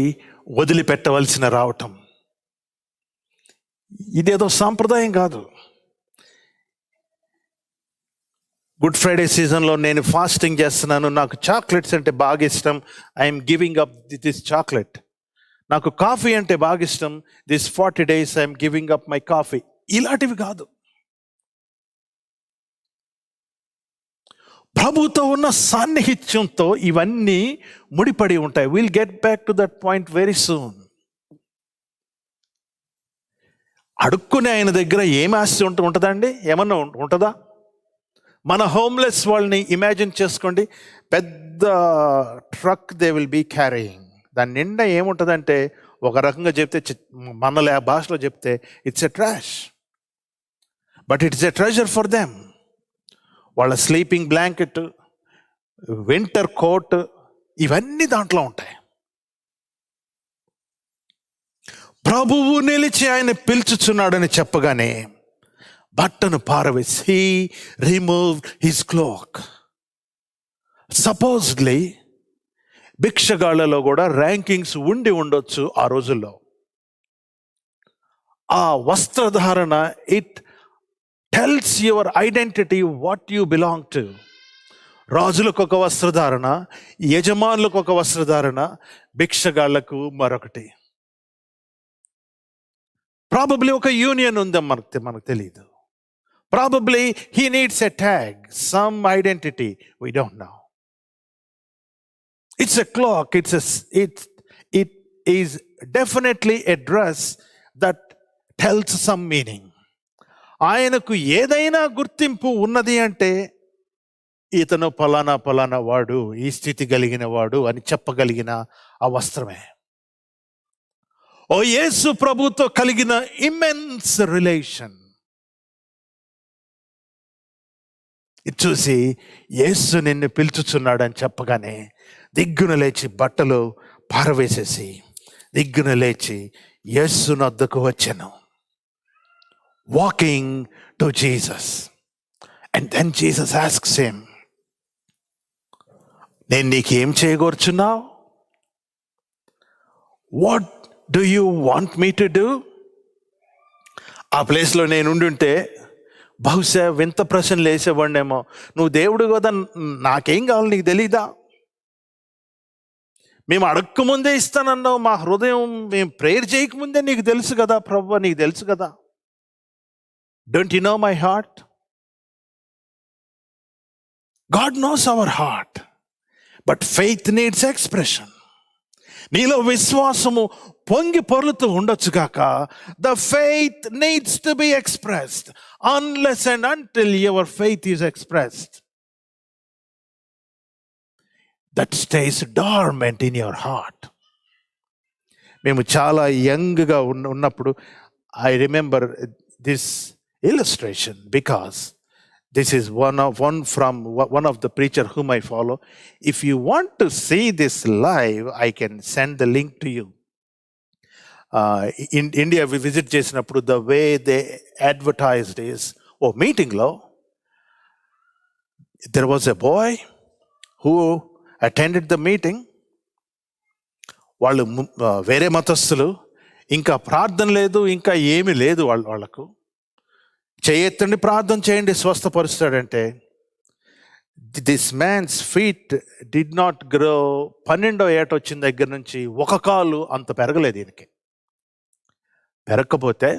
వదిలిపెట్టవలసిన రావటం. ఇదేదో సాంప్రదాయం కాదు. గుడ్ ఫ్రైడే సీజన్లో నేను ఫాస్టింగ్ చేస్తున్నాను, నాకు చాక్లెట్స్ అంటే బాగా ఇష్టం, I'm giving up this chocolate. నాకు కాఫీ అంటే బాగా ఇష్టం, this 40 days I'm giving up my coffee. ఇలాంటివి కాదు. ప్రభుతో ఉన్న సాన్నిహిత్యంతో ఇవన్నీ ముడిపడి ఉంటాయి. Will get back to that point very soon. అడుక్కునే ఆయన దగ్గర ఏమి ఆస్తి ఉంటుందండి? ఏమన్నా ఉంటుందా? మన హోమ్లెస్ వాళ్ళని ఇమాజిన్ చేసుకోండి. పెద్ద truck they will be carrying. దాని నిండా ఏముంటుందంటే, ఒక రకంగా చెప్తే, మన భాషలో చెప్తే it's a trash, but it's a treasure for them. వాళ్ళ స్లీపింగ్ బ్లాంకెట్, వింటర్ కోట్, ఇవన్నీ దాంట్లో ఉంటాయి. ప్రభువు నిలిచి ఆయన పిలుచుచున్నాడని చెప్పగానే బట్టను పారవేసి he removed his cloak. Supposedly భిక్షగాళ్లలో కూడా ర్యాంకింగ్స్ ఉండి ఉండొచ్చు ఆ రోజుల్లో. ఆ వస్త్రధారణ it tells your identity, what you belong to. రాజులకు ఒక వస్త్రధారణ, యజమానులకు ఒక వస్త్రధారణ, భిక్షగాళ్లకు మరొకటి. ప్రాబబ్లీ ఒక యూనియన్ ఉందని మనకు తెలియదు. Probably he needs a tag, some identity, we don't know. It's a clock, it is definitely a dress that tells some meaning. ఆయనకు ఏదైనా గుర్తింపు ఉన్నది అంటే ఇతను పలానా పలానా వాడు, ఈ స్థితి కలిగిన వాడు అని చెప్పగలిగిన ఆ వస్త్రమే. ఓ యేసు ప్రభుతో కలిగిన ఇమ్మెన్స్ రిలేషన్ ఇది చూసి యేసు నిన్ను పిలుచుచున్నాడని చెప్పగానే దిగ్గున లేచి బట్టలు పారవేసేసి దిగ్గున లేచి యేసు నొద్దకు వచ్చాను. Walking to Jesus. And then Jesus asks him, నేను నీకు ఏం చేయగోర్చున్నావు? What do you want me to do? ఆ ప్లేస్లో నేను ఉండుంటే బహుశా వింత ప్రశ్నలు వేసేవాడినేమో. నువ్వు దేవుడు కదా, నాకేం కావాలి నీకు తెలీదా? మేము అడక్కముందే ఇస్తానన్నావు, మా హృదయం మేము ప్రేయర్ చేయకముందే నీకు తెలుసు కదా ప్రభువా, నీకు తెలుసు కదా. Don't you know my heart? God knows our heart, but faith needs expression. నీలో విశ్వాసము పొంగి పొర్లుతూ ఉండొచ్చు కాక, the faith needs to be expressed. Unless and until your faith is expressed, that stays dormant in your heart. మేము చాలా యంగ్గా ఉన్నప్పుడు I remember this illustration because this is one of the preacher whom I follow. If you want to see this live, I can send the link to you. In India we visit చేసినప్పుడు the way they advertised is, meeting lo there was a boy who attended the meeting. వాళ్ళు వేరే మతస్థులు, ఇంకా ప్రార్థన లేదు, ఇంకా ఏమీ లేదు వాళ్ళకు. చేయెత్తండి ప్రార్థన చేయండి స్వస్థపరుస్తాడంటే, this man's feet did not grow. 12వ ఏట వచ్చిన దగ్గర నుంచి ఒక కాలు అంత పెరగలేదు ఈయనకి. పెరగకపోతే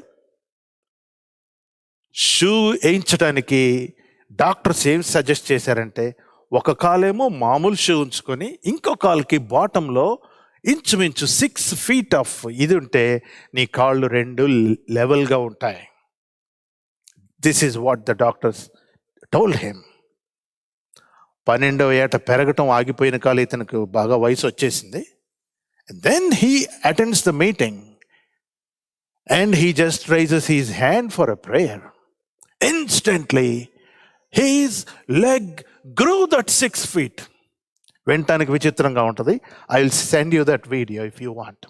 షూ వేయించడానికి డాక్టర్స్ ఏం సజెస్ట్ చేశారంటే, ఒక కాలేమో మామూలు షూ ఉంచుకొని ఇంకో కాలుకి బాటంలో ఇంచుమించు 6 feet ఆఫ్ ఇది ఉంటే నీ కాళ్ళు 2 లెవెల్గా ఉంటాయి. This is what the doctors told him. 12వ ఏట పెరగటం ఆగిపోయిన కాలు ఇతనికి బాగా వయసు వచ్చేసింది. Then he attends the meeting and he just raises his hand for a prayer. Instantly his leg grew that 6 feet. వినటానికి విచిత్రంగా ఉంటుంది. I will send you that video if you want.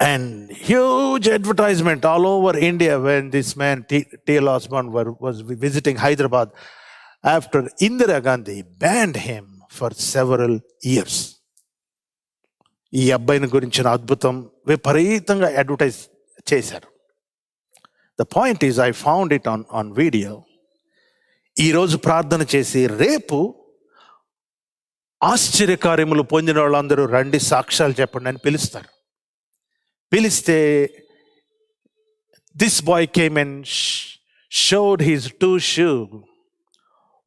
And huge advertisement all over India when this man T.L. Osborne was visiting Hyderabad after Indira Gandhi banned him for several years. ఈ అబ్బాయిని గురించిన అద్భుతం విపరీతంగా అడ్వర్టైజ్ చేశారు. The point is, I found it on video. ఈరోజు ప్రార్థన చేసి రేపు ఆశ్చర్యకార్యములు పొందిన వాళ్ళందరూ రండి సాక్ష్యాలు చెప్పండి అని పిలుస్తారు. పిలిస్తే this boy came and showed his 2 shoe.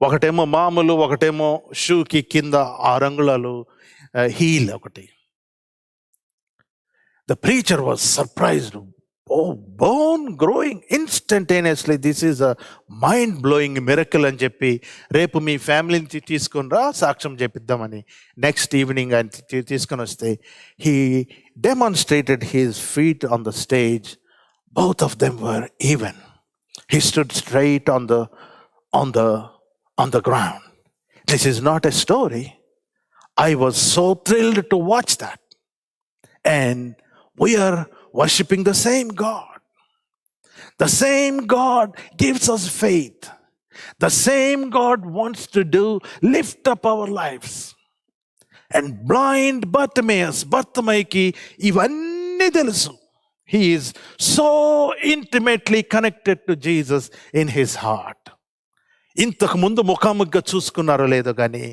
ఒకటేమో మామూలు, ఒకటేమో షూకి కింద 6 అంగుళాలు హీల్ ఒకటి. The preacher was surprised. Oh, bone growing instantaneously. This is a mind-blowing miracle అని చెప్పి రేపు మీ ఫ్యామిలీని తీసుకొని రా సాక్ష్యం చెప్పిద్దామని నెక్స్ట్ ఈవినింగ్ ఆయన తీసుకొని వస్తే he demonstrated his feet on the stage. Both of them were even. He stood straight on the ground. This is not a story. I was so thrilled to watch that. And we are worshiping the same God. The same God gives us faith. The same God wants to lift up our lives. And blind Bartimaeus, ఇవన్నీ తెలుసు. He is so intimately connected to Jesus in his heart. ఇంతకు ముందు ముఖాముఖిగా చూసుకున్నారో లేదో కానీ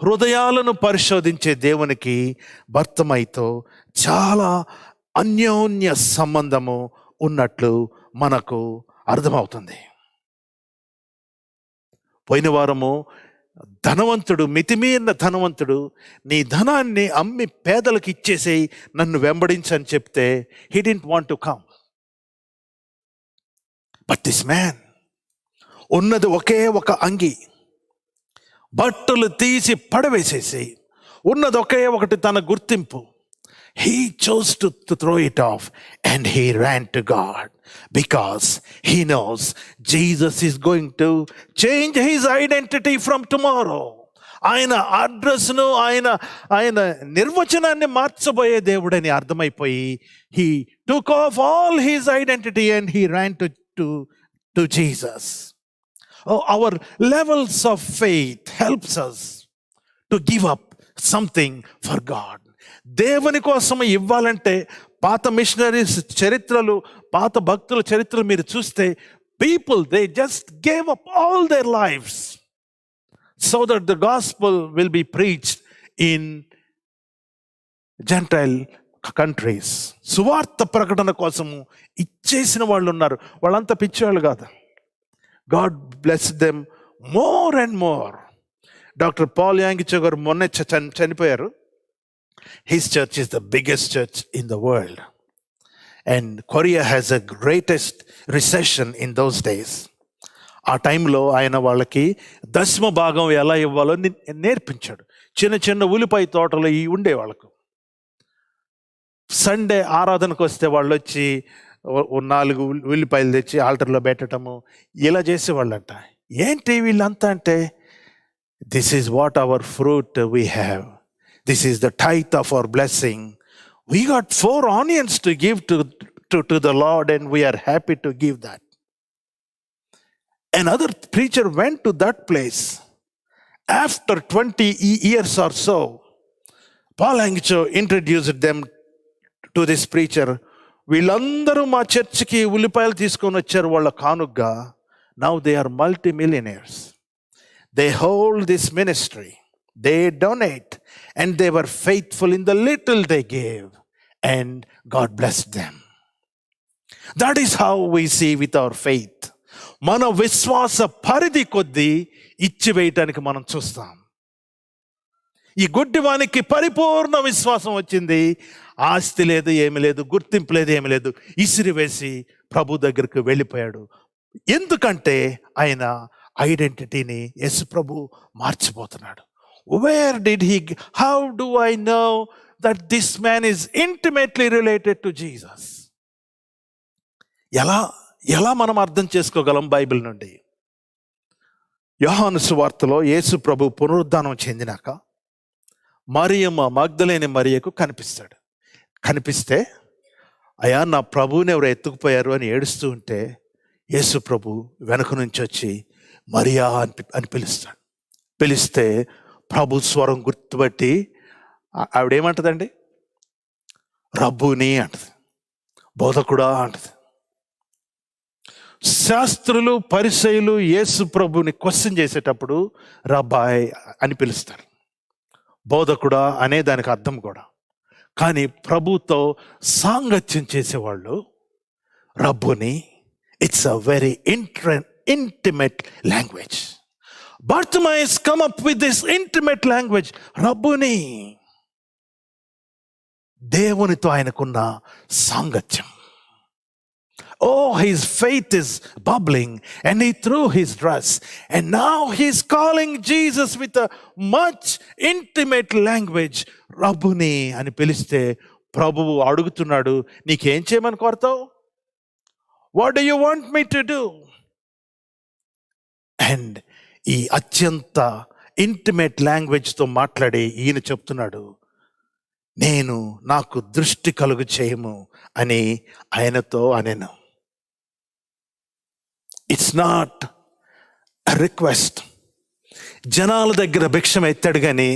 హృదయాలను పరిశోధించే దేవునికి బర్తిమేయుతో చాలా అన్యోన్య సంబంధము ఉన్నట్లు మనకు అర్థమవుతుంది. పోయిన వారము ధనవంతుడు, మితిమీరిన ధనవంతుడు, నీ ధనాన్ని అమ్మి పేదలకు ఇచ్చేసేయి, నన్ను వెంబడించని చెప్తే he didn't want to come. But this man ఉన్నది ఒకే ఒక అంగి, బట్టలు తీసి పడవేసేసి ఉన్నది ఒకే ఒకటి తన గుర్తింపు. He chose to throw it off and he ran to God because he knows Jesus is going to change his identity from tomorrow. ఆయన అడ్రస్ను ఆయన నిర్వచనాన్ని మార్చబోయే దేవుడని అర్థమైపోయి he took off all his identity and he ran to Jesus. Oh, our levels of faith helps us to give up something for God. దేవుని కోసం ఇవ్వాలంటే పాత మిషనరీస్ చరిత్రలు, పాత భక్తుల చరిత్రలు మీరు చూస్తే people, they just gave up all their lives so that the gospel will be preached in Gentile countries. సువార్త ప్రకటన కోసము ఇచ్చేసిన వాళ్ళు ఉన్నారు. వాళ్ళంతా పిచ్చివాళ్ళు కాదు. God blessed them more and more. Doctor Paul Yonggi Cho గారు మొన్న చనిపోయారు. His church is the biggest church in the world. And Korea has a greatest recession in those days. ఆ టైంలో ఆయన వాళ్ళకి దశమ భాగం ఎలా ఇవ్వాలో నేర్పించాడు. చిన్న చిన్న ఉల్లిపాయ తోటలు ఉండే వాళ్ళకు సండే ఆరాధనకు వస్తే వాళ్ళు వచ్చి 4 ఉల్లిపాయలు తెచ్చి ఆల్టర్లో పెట్టడము ఇలా చేసేవాళ్ళంట. ఏంటి వీళ్ళంతా అంటే, this is what our fruit we have, this is the tithe of our blessing. We got 4 onions to give to the Lord and we are happy to give that. Another preacher went to that place after 20 years or so. Paul Angicho introduced them to this preacher. వీళ్ళందరూ మా చర్చికి ఉల్లిపాయలు తీసుకొని వచ్చారు వాళ్ళ కానుగ్గా. Now they are multi-millionaires. They hold this ministry. They donate and they were faithful in the little they gave and God blessed them. That is how we see with our faith. మన విశ్వాస పరిధి కొద్దీ ఇచ్చి వేయటానికి మనం చూస్తాం. ఈ గుడ్డివానికి పరిపూర్ణ విశ్వాసం వచ్చింది. ఆస్తి లేదు, ఏమి లేదు, గుర్తింపు లేదు, ఏమి లేదు, ఇసిరివేసి ప్రభు దగ్గరికి వెళ్ళిపోయాడు. ఎందుకంటే ఆయన ఐడెంటిటీని యేసు ప్రభు మార్చిపోతున్నాడు. Where did he, how do I know that this man is intimately related to Jesus? ఎలా మనం అర్థం చేసుకోగలం బైబిల్ నుండి? యోహాను సువార్తలో యేసు ప్రభు పునరుద్ధానం చెందినాక మరియమ్మ, మగ్దలేని మరియకు కనిపిస్తాడు. కనిపిస్తే, అయ్యా నా ప్రభువుని ఎవరు ఎత్తుకుపోయారు అని ఏడుస్తూ ఉంటే యేసు ప్రభు వెనక నుంచి వచ్చి మరియా అని పిలుస్తాడు. పిలిస్తే ప్రభు స్వరం గుర్తుపట్టి ఆవిడేమంటదండి? రబ్బుని అంటది, బోధకుడా అంటది. శాస్త్రులు పరిసయ్యులు యేసు ప్రభుని క్వశ్చన్ చేసేటప్పుడు రబ్బాయ్ అని పిలుస్తారు. బోధకుడా అనే దానికి అర్థం కూడా. కానీ ప్రభుతో సాంగత్యం చేసేవాళ్ళు రబ్బుని, it's a very intimate language. Bartimaeus come up with this intimate language, రబ్బుని. దేవునితో ఆయనకున్న సాంగత్యం. Oh, his faith is bubbling and he threw his dress and now he's calling Jesus with a much intimate language, రబ్బుని అని పిలిస్తే ప్రభువు అడుగుతున్నాడు, నీకేం చేయమని కోరుతావు? What do you want me to do? And ఈ అత్యంత ఇంటిమేట్ లాంగ్వేజ్తో మాట్లాడి ఈయన చెప్తున్నాడు, నాకు దృష్టి కలుగు చేయము అని ఆయనతో అనేను. It's not a request. జనాల దగ్గర భిక్షం ఎత్తాడు కానీ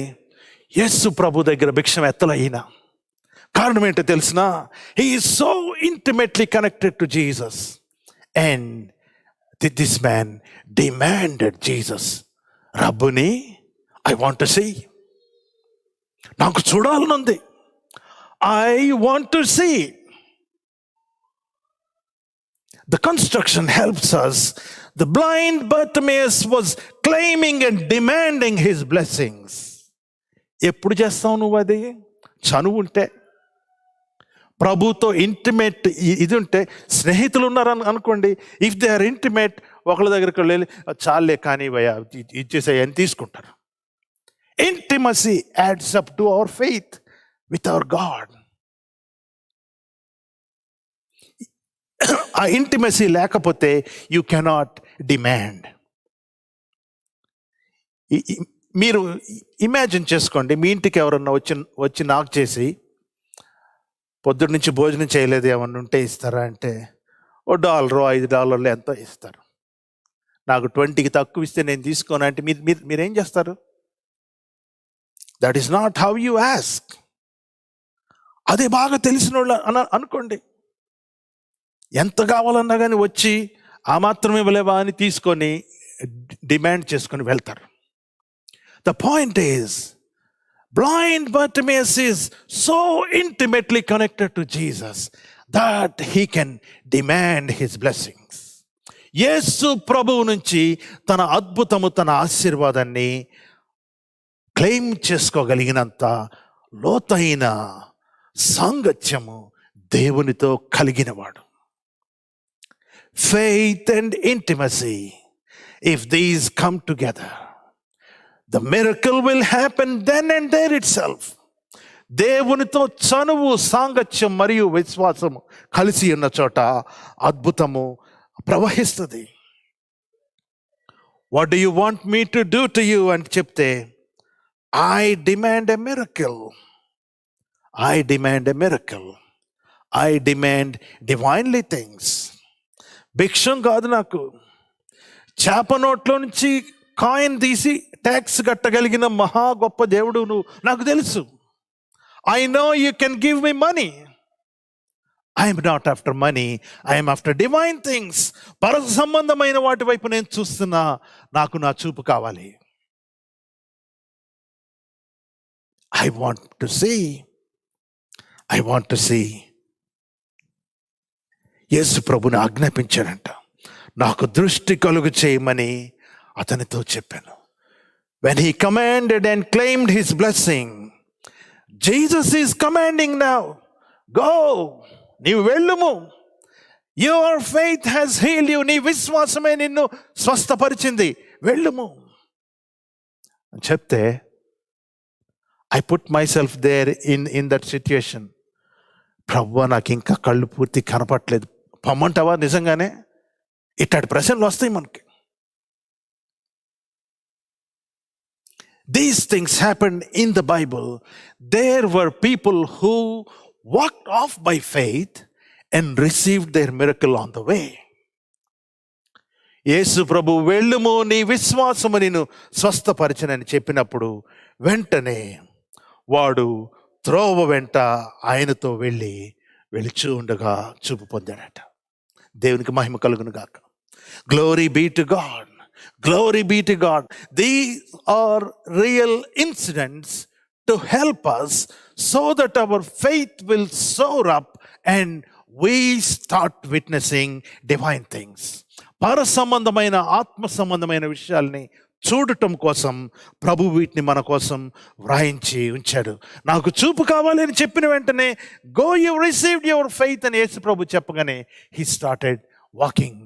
యేసు ప్రభు దగ్గర భిక్షం ఎత్తల ఈయన. కారణం ఏంటో తెలిసిన, he is so intimately connected to Jesus. And this man demanded Jesus, రబ్బుని, I want to see. నాకు చూడాలనుంది. I want to see. The construction helps us. The blind Bartimaeus was claiming and demanding his blessings. ఎప్పుడు చేస్తావు నువ్వు అది? చనువు ఉంటే, ప్రభుతో ఇంటిమేట్ ఇది ఉంటే. స్నేహితులు ఉన్నారు అనుకోండి, ఇఫ్ దే ఆర్ ఇంటిమేట్, ఒకళ్ళ దగ్గరికి వెళ్ళి చాలే కానీ భయ ఇచ్చేసాయి అని తీసుకుంటారు. Intimacy adds up to our faith with our God. ఆ ఇంటిమసీ లేకపోతే యూ కెనాట్ డిమాండ్. మీరు ఇమాజిన్ చేసుకోండి, మీ ఇంటికి ఎవరన్నా వచ్చి నాకు చేసి, పొద్దున్న నుంచి భోజనం చేయలేదు, ఏమన్నా ఉంటే ఇస్తారా అంటే, $1 $5 ఎంతో ఇస్తారు. నాకు 20కి తక్కువ ఇస్తే నేను తీసుకోను అంటే మీరేం చేస్తారు? That is not how you ask. అదే బాగా తెలిసిన వాళ్ళు అనుకోండి, ఎంత కావాలన్నా కానీ వచ్చి ఆ మాత్రమే ఇవ్వలేవా అని తీసుకొని డిమాండ్ చేసుకొని వెళ్తారు. The point is, blind Bartimaeus is so intimately connected to Jesus that he can demand his blessings. యేసు ప్రభువు నుంచి తన అద్భుతము, తన ఆశీర్వాదాన్ని క్లెయిమ్ చేసుకోగలిగినంత లోతైన సాంగత్యము దేవునితో కలిగినవాడు. Faith and intimacy, if these come together, the miracle will happen then and there itself. దేవునితో చనువు, సాంగత్యం మరియు విశ్వాసము కలిసి ఉన్న చోట అద్భుతము ప్రవహిస్తుంది. What do you want me to do to you అని చెప్తే, I demand a miracle. I demand a miracle. I demand divinely things. భిక్షం కాదు నాకు. చేప నోట్లో నుంచి కాయిన్ తీసి ట్యాక్స్ కట్టగలిగిన మహా గొప్ప దేవుడు నువ్వు, నాకు తెలుసు. I know you can give me money. I'm not after money, I'm after divine things. పర సంబంధమైన వాటి వైపు నేను చూస్తున్నా, నాకు నా చూపు కావాలి. I want to see. I want to see. Yesu ప్రభుని ఆజ్ఞాపించాడంట, నాకు దృష్టి కలుగు చేయమని అతనితో చెప్పాను. When he commanded and claimed his blessing, Jesus is commanding now, go, నీవు వెళ్ళుము. Your faith has healed you. నీ విశ్వాసమే నిన్ను స్వస్థపరిచింది, వెళ్ళుము అని చెప్తే, I put myself there in that situation. ప్రభువా, నాకు ఇంకా కళ్ళు పూర్తి కనపట్లేదు, పొమ్మంటావా? నిజంగానే ఇట్లాంటి ప్రశ్నలు వస్తాయి మనకి. These things happened in the Bible. There were people who walked off by faith and received their miracle on the way. యేసు ప్రభు వెళ్ళుము, నీ విశ్వాసము నిన్ను స్వస్థపరచనని చెప్పినప్పుడు వెంటనే వాడు త్రోవ వెంట ఆయనతో వెళ్ళి వెళుచూ ఉండగా చూపు పొందాడట. దేవునికి మహిమ కలుగును గాక. Glory be to God. Glory be to God. These are real incidents to help us so that our faith will soar up and we start witnessing divine things. పర సంబంధమైన ఆత్మ సంబంధమైన విషయాల్ని చూడటం కోసం ప్రభు వీటిని మన కోసం వ్రాయించి ఉంచాడు. నాకు చూపు కావాలి అని చెప్పిన వెంటనే go you received your faith అని యేసు ప్రభు చెప్పగానే he started walking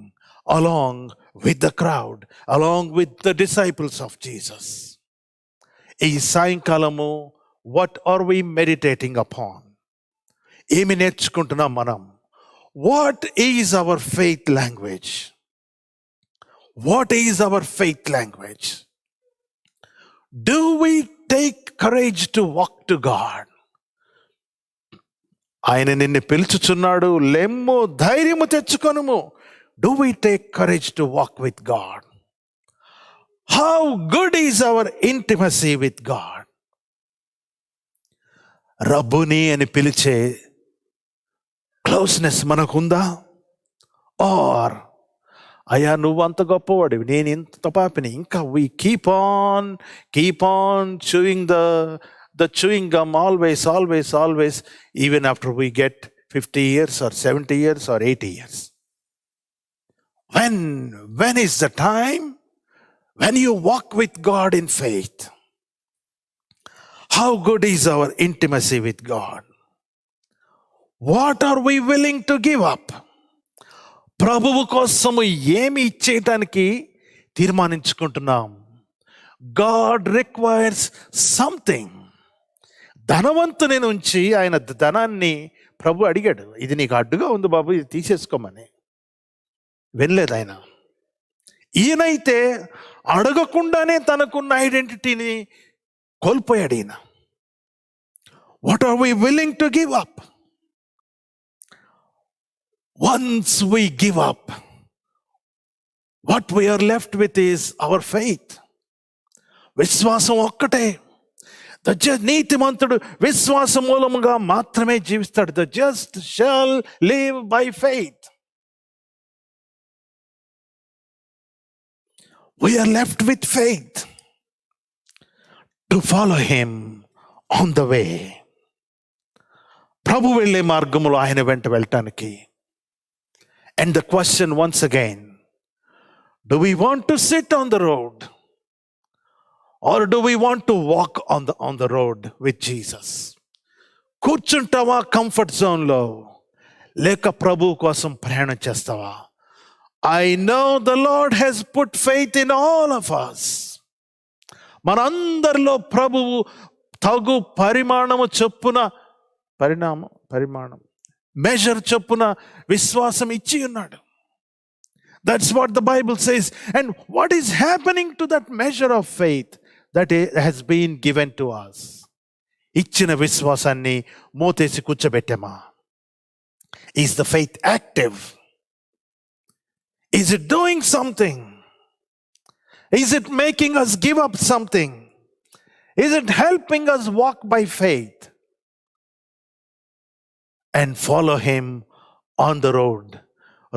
along with the crowd, along with the disciples of Jesus. ఈ సాయంకాలము what are we meditating upon? ఏమి నేర్చుకుంటున్నాం మనం? What is our faith language? What is our faith language? Do we take courage to walk to God? ఆయన నిన్ను పిలుచుచున్నాడు, లెమ్ము, ధైర్యము తెచ్చుకొనుము. Do we take courage to walk with God? How good is our intimacy with God? రబ్బుని అని పిలిచే క్లోజ్నెస్ మనకుందా? ఆర్ అయ్యా నువ్వు అంత గొప్పవాడివి, నేను ఇంత పాపిని, ఇంకా we keep on chewing the chewing gum always, even after we get 50 years or 70 years or 80 years. When is the time when you walk with God in faith? How good is our intimacy with God? What are we willing to give up? ప్రభువు కోసము ఏమి ఇచ్చేయటానికి తీర్మానించుకుంటున్నాం? God requires something. ధనవంతుని నుంచి ఆయన ధనాన్ని ప్రభు అడిగాడు, ఇది నీకు అడ్డుగా ఉంది బాబు, ఇది తీసేసుకోమని. వినలేదు ఆయన. ఈయనైతే అడగకుండానే తనకున్న ఐడెంటిటీని కోల్పోయాడు ఈయన. What are we willing to give up? Once we give up, what we're left with is our faith. విశ్వాసం ఒక్కటే. నీతిమంతుడు విశ్వాస మూలముగా మాత్రమే జీవిస్తాడు. The just shall live by faith. We are left with faith to follow him on the way. ప్రభు వెళ్ళే మార్గములో ఆయన వెంట వెళ్ళటానికి. And the question once again, do we want to sit on the road or do we want to walk on the road with Jesus? కూర్చుంటావా కంఫర్ట్ జోన్లో, లేక ప్రభు కోసం ప్రయాణం చేస్తావా? I know the Lord has put faith in all of us. మనందరిలో ప్రభువు తగు పరిమాణము చొప్పున పరిమాణం మెజర్ చొప్పున విశ్వాసం ఇచ్చి ఉన్నాడు. That's what the Bible says. And what is happening to that measure of faith that has been given to us? ఇచ్చిన విశ్వాసాన్ని మోతేసి కూర్చోబెట్టామా? Is the faith active? Is it doing something? Is it making us give up something? Is it helping us walk by faith and follow him on the road?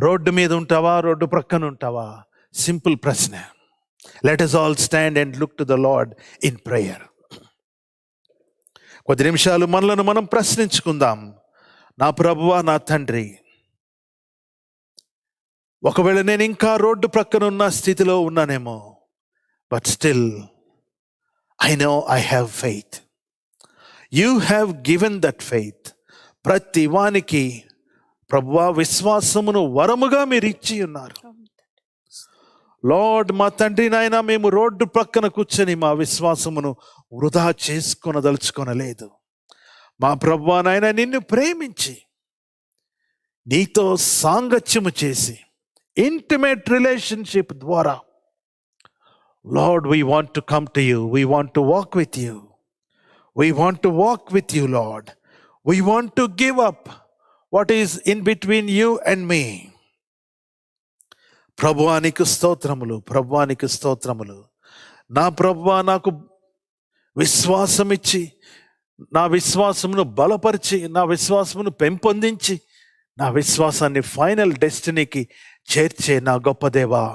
Road మీద ఉంటావా, రోడ్డు ప్రక్కన ఉంటావా? సింపుల్ ప్రశ్న. Let us all stand and look to the Lord in prayer. కొద్ది నిమిషాలు మనలను మనం ప్రశ్నించుకుందాం. నా ప్రభువా, నా తండ్రి, ఒకవేళ నేను ఇంకా రోడ్డు ప్రక్కన ఉన్న స్థితిలో ఉన్నానేమో, but still I know I have faith. You have given that faith. ప్రతి వానికి ప్రభువా విశ్వాసమును వరముగా మీరు ఇచ్చి ఉన్నారు. లార్డ్, మా తండ్రి నాయన, మేము రోడ్డు ప్రక్కన కూర్చొని మా విశ్వాసమును వృధా చేసుకొనదలుచుకొనలేదు. మా ప్రభువా నాయన, నిన్ను ప్రేమించి నీతో సాంగత్యము చేసి intimate relationship ద్వారా, Lord, we want to come to you. We want to walk with you. We want to walk with you, Lord. We want to give up what is in between you and me. ప్రభువానికి స్తోత్రములు, ప్రభువానికి స్తోత్రములు. నా ప్రభువా, నాకు విశ్వాసం ఇచ్చి, నా విశ్వాసమును బలపరిచి, నా విశ్వాసమును పెంపొందించి, నా విశ్వాసాన్ని ఫైనల్ డెస్టినీకి చేర్చే నా గొప్ప దేవా,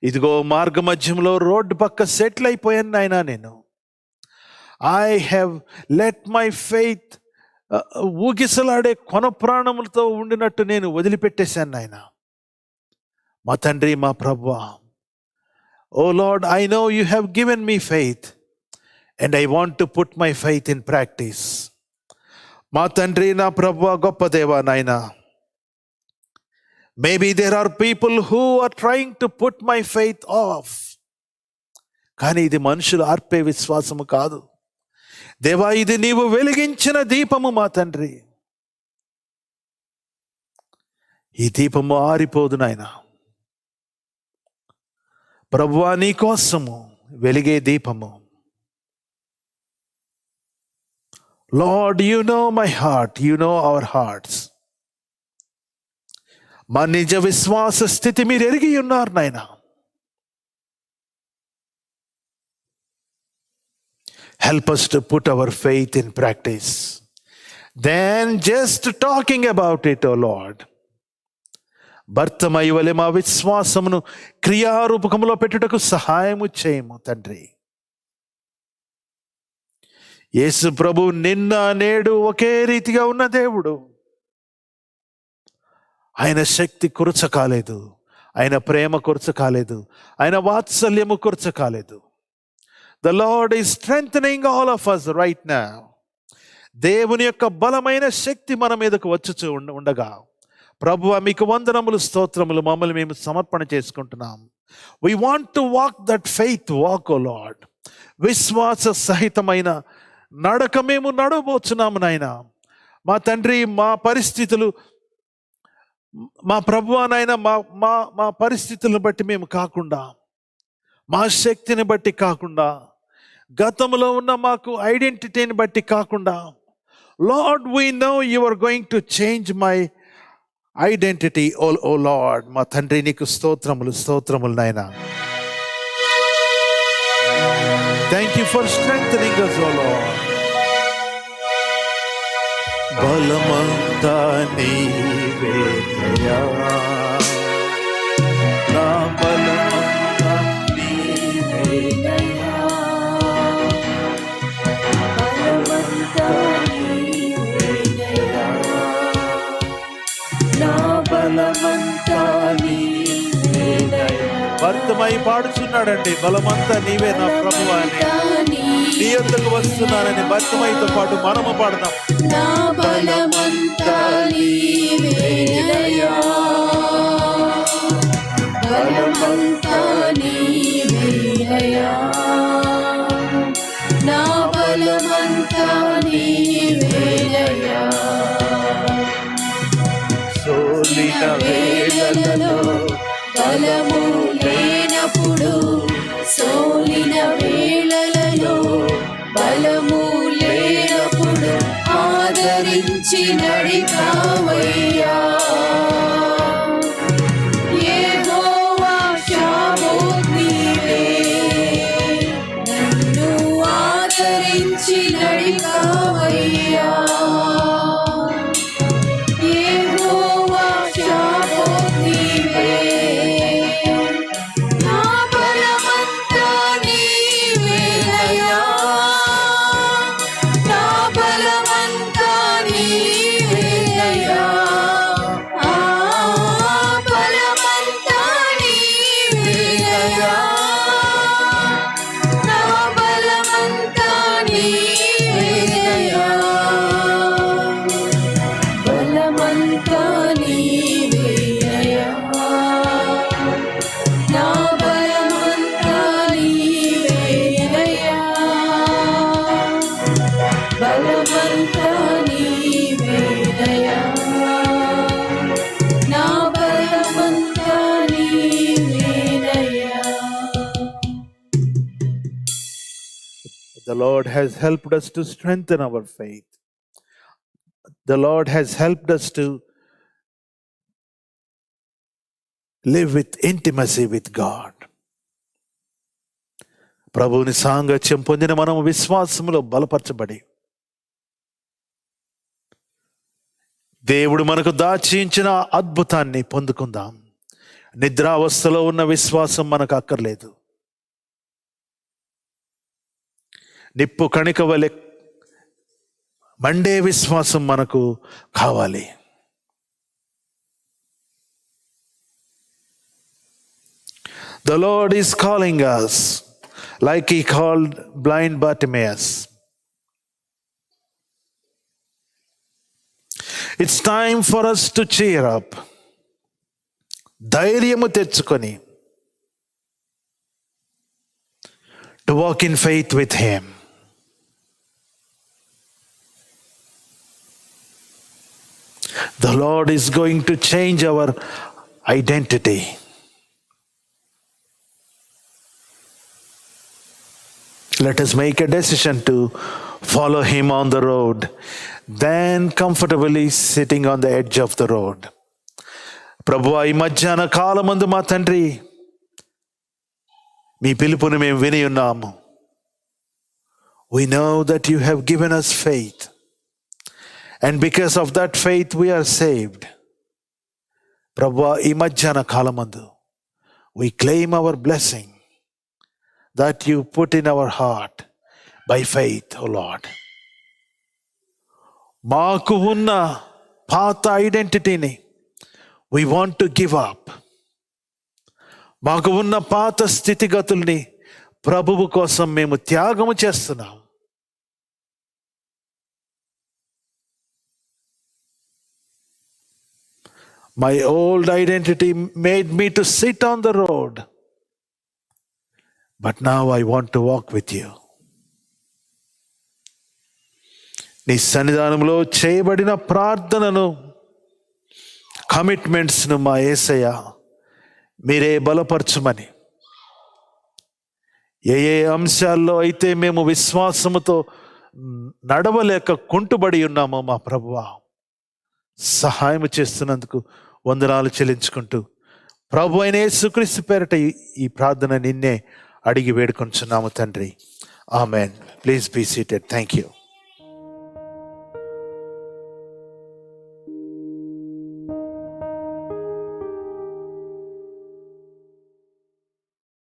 ఇదిగో మార్గ మధ్యంలో రోడ్డు పక్క సెటిల్ అయిపోయాను నాయనా. నేను I have let my faith ఊగిసలాడే కొన ప్రాణములతో ఉండినట్టు నేను వదిలిపెట్టేశాను నాయన. మా తండ్రి, మా ప్రభువా, O Lord, I know you have given me faith and I want to put my faith in practice. మా తండ్రి, నా ప్రభువా, గొప్ప దేవా నాయన, maybe there are people who are trying to put my faith off. కానీ ఇది మనుషులు ఆర్పే విశ్వాసము కాదు దేవా, ఇది నీవు వెలిగించిన దీపము మా తండ్రి. ఈ దీపము ఆరిపోదు నాయన. ప్రభువా, నీ కోసము వెలిగే దీపము. Lord, you know my heart, you know our hearts. మా నిజ విశ్వాస స్థితి మీరు ఎరిగి ఉన్నారు నాయన. Help us to put our faith in practice. Then just talking about it, O Lord. భర్తమై వలె మా విశ్వాసమును క్రియారూపకములో పెట్టుటకు సహాయము చేయము తండ్రి. యేసు ప్రభు నిన్న నేడు ఒకే రీతిగా ఉన్న దేవుడు. ఆయన శక్తి కొరచ కాలేదు, ఆయన ప్రేమ కొరచ కాలేదు, ఆయన వాత్సల్యము కొరచ కాలేదు. The Lord is strengthening all of us right now. దేవుని యొక్క బలమైన శక్తి మన మీదకు వచ్చుచూ ఉండగా, ప్రభువా, మీకు వందనములు, స్తోత్రములు. మమ్మల్ని మేము సమర్పణ చేసుకుంటున్నాం. We want to walk that faith walk, O Lord. విశ్వాస సహితమైన నడక మేము నడవబోచున్నాము నాయన. మా తండ్రి, మా పరిస్థితులు, మా ప్రభువా నాయన, మా పరిస్థితులను బట్టి మేము కాకుండా, మా శక్తిని బట్టి కాకుండా, గతంలో ఉన్న మాకు ఐడెంటిటీని బట్టి కాకుండా, Lord, we know you are going to change my identity. O Lord, మా తండ్రి, నీకు స్తోత్రములు, స్తోత్రములు నాయన. Thank you for strengthening us, O Lord. బలమంతా నీవేనయ్యా, నా బలమంతా నీవేనయ్యా, బలమంతా నీవేనయ్యా, నా బలమంతా నీవేనయ్యా. భర్తమై పాడుచున్నాడండి, బలమంతా నీవే నా ప్రభువా అని. నీ యొద్దకు వస్తున్నానని భర్తమైతో పాటు మనము పాడదాం. నా బలమంతా నీవేనయ్యా, బలమంతా నీవేనయ్యా, నా బలమంతా నీవేనయ్యా. సోలిన వేళలలో బలము లేనప్పుడు, సోలిన వేళలలో బలము లేనప్పుడు ఆదరించి నడిపావయ్యా. యెహోవా షామోత్ నీవే, నన్ను ఆదరించి నడిపావయ్యా. యెహోవా షామోత్ నీవే, నా బలమంతా నీవేనయ్యా, నా బలమంతా నీవేనయ్యా, ఆ బలమంతా నీవేనయ్యా, నా బలమంతా నీవేనయ్యా, బలమంతా నీవేనయ్యా, నా బలమంతా నీవేనయ్యా, బలమంతా నీవేనయ్యా, నా బలమంతా నీవేనయ్యా. The Lord has helped us to strengthen our faith. The Lord has helped us to live with intimacy with God. ప్రభువుని సాంగత్యం పొందిన మనము విశ్వాసములో బలపరచబడి దేవుడు మనకు దాచించిన అద్భుతాన్ని పొందుకుందాం. నిద్రావస్థలో ఉన్న విశ్వాసం మనకు అక్కర్లేదు. నిప్పు కణిక వలె మండే విశ్వాసం మనకు కావాలి. The Lord is calling us like he called blind Bartimaeus. It's time for us to cheer up. ధైర్యము తెచ్చుకొని to walk in faith with him. The Lord is going to change our identity. Let us make a decision to follow him on the road, then comfortably sitting on the edge of the road. ప్రభువా, ఈ మధ్యాహ్న కాలమందు మా తండ్రి, మీ పిలుపుని మేము విని ఉన్నాము. We know that you have given us faith, and because of that faith we are saved. ప్రభువా, ఈ మధ్యాహ్న కాలమందు we claim our blessing that you put in our heart by faith, O Lord. మాకు ఉన్న పాత ఐడెంటిటీని we want to give up. మాకు ఉన్న పాత స్థితిగతుల్ని ప్రభువు కోసం మేము త్యాగము చేస్తున్నాం. My old identity made me to sit on the road, but now I want to walk with you. నీ సన్నిధానంలో చేయబడిన ప్రార్థనను, కమిట్మెంట్స్ను మా యేసయ్య మీరే బలపరచుమని, ఏ ఏ అంశాల్లో అయితే మేము విశ్వాసముతో నడవలేక కుంటుబడి ఉన్నామో మా ప్రభువా, సహాయం చేస్తున్నందుకు వందనాలు చెల్లించుకుంటూ ప్రభు అయిన యేసుక్రీస్తు పేరట ఈ ప్రార్థన నిన్నే అడిగి వేడుకొంచున్నాము తండ్రి. Amen. Please be seated. Thank you.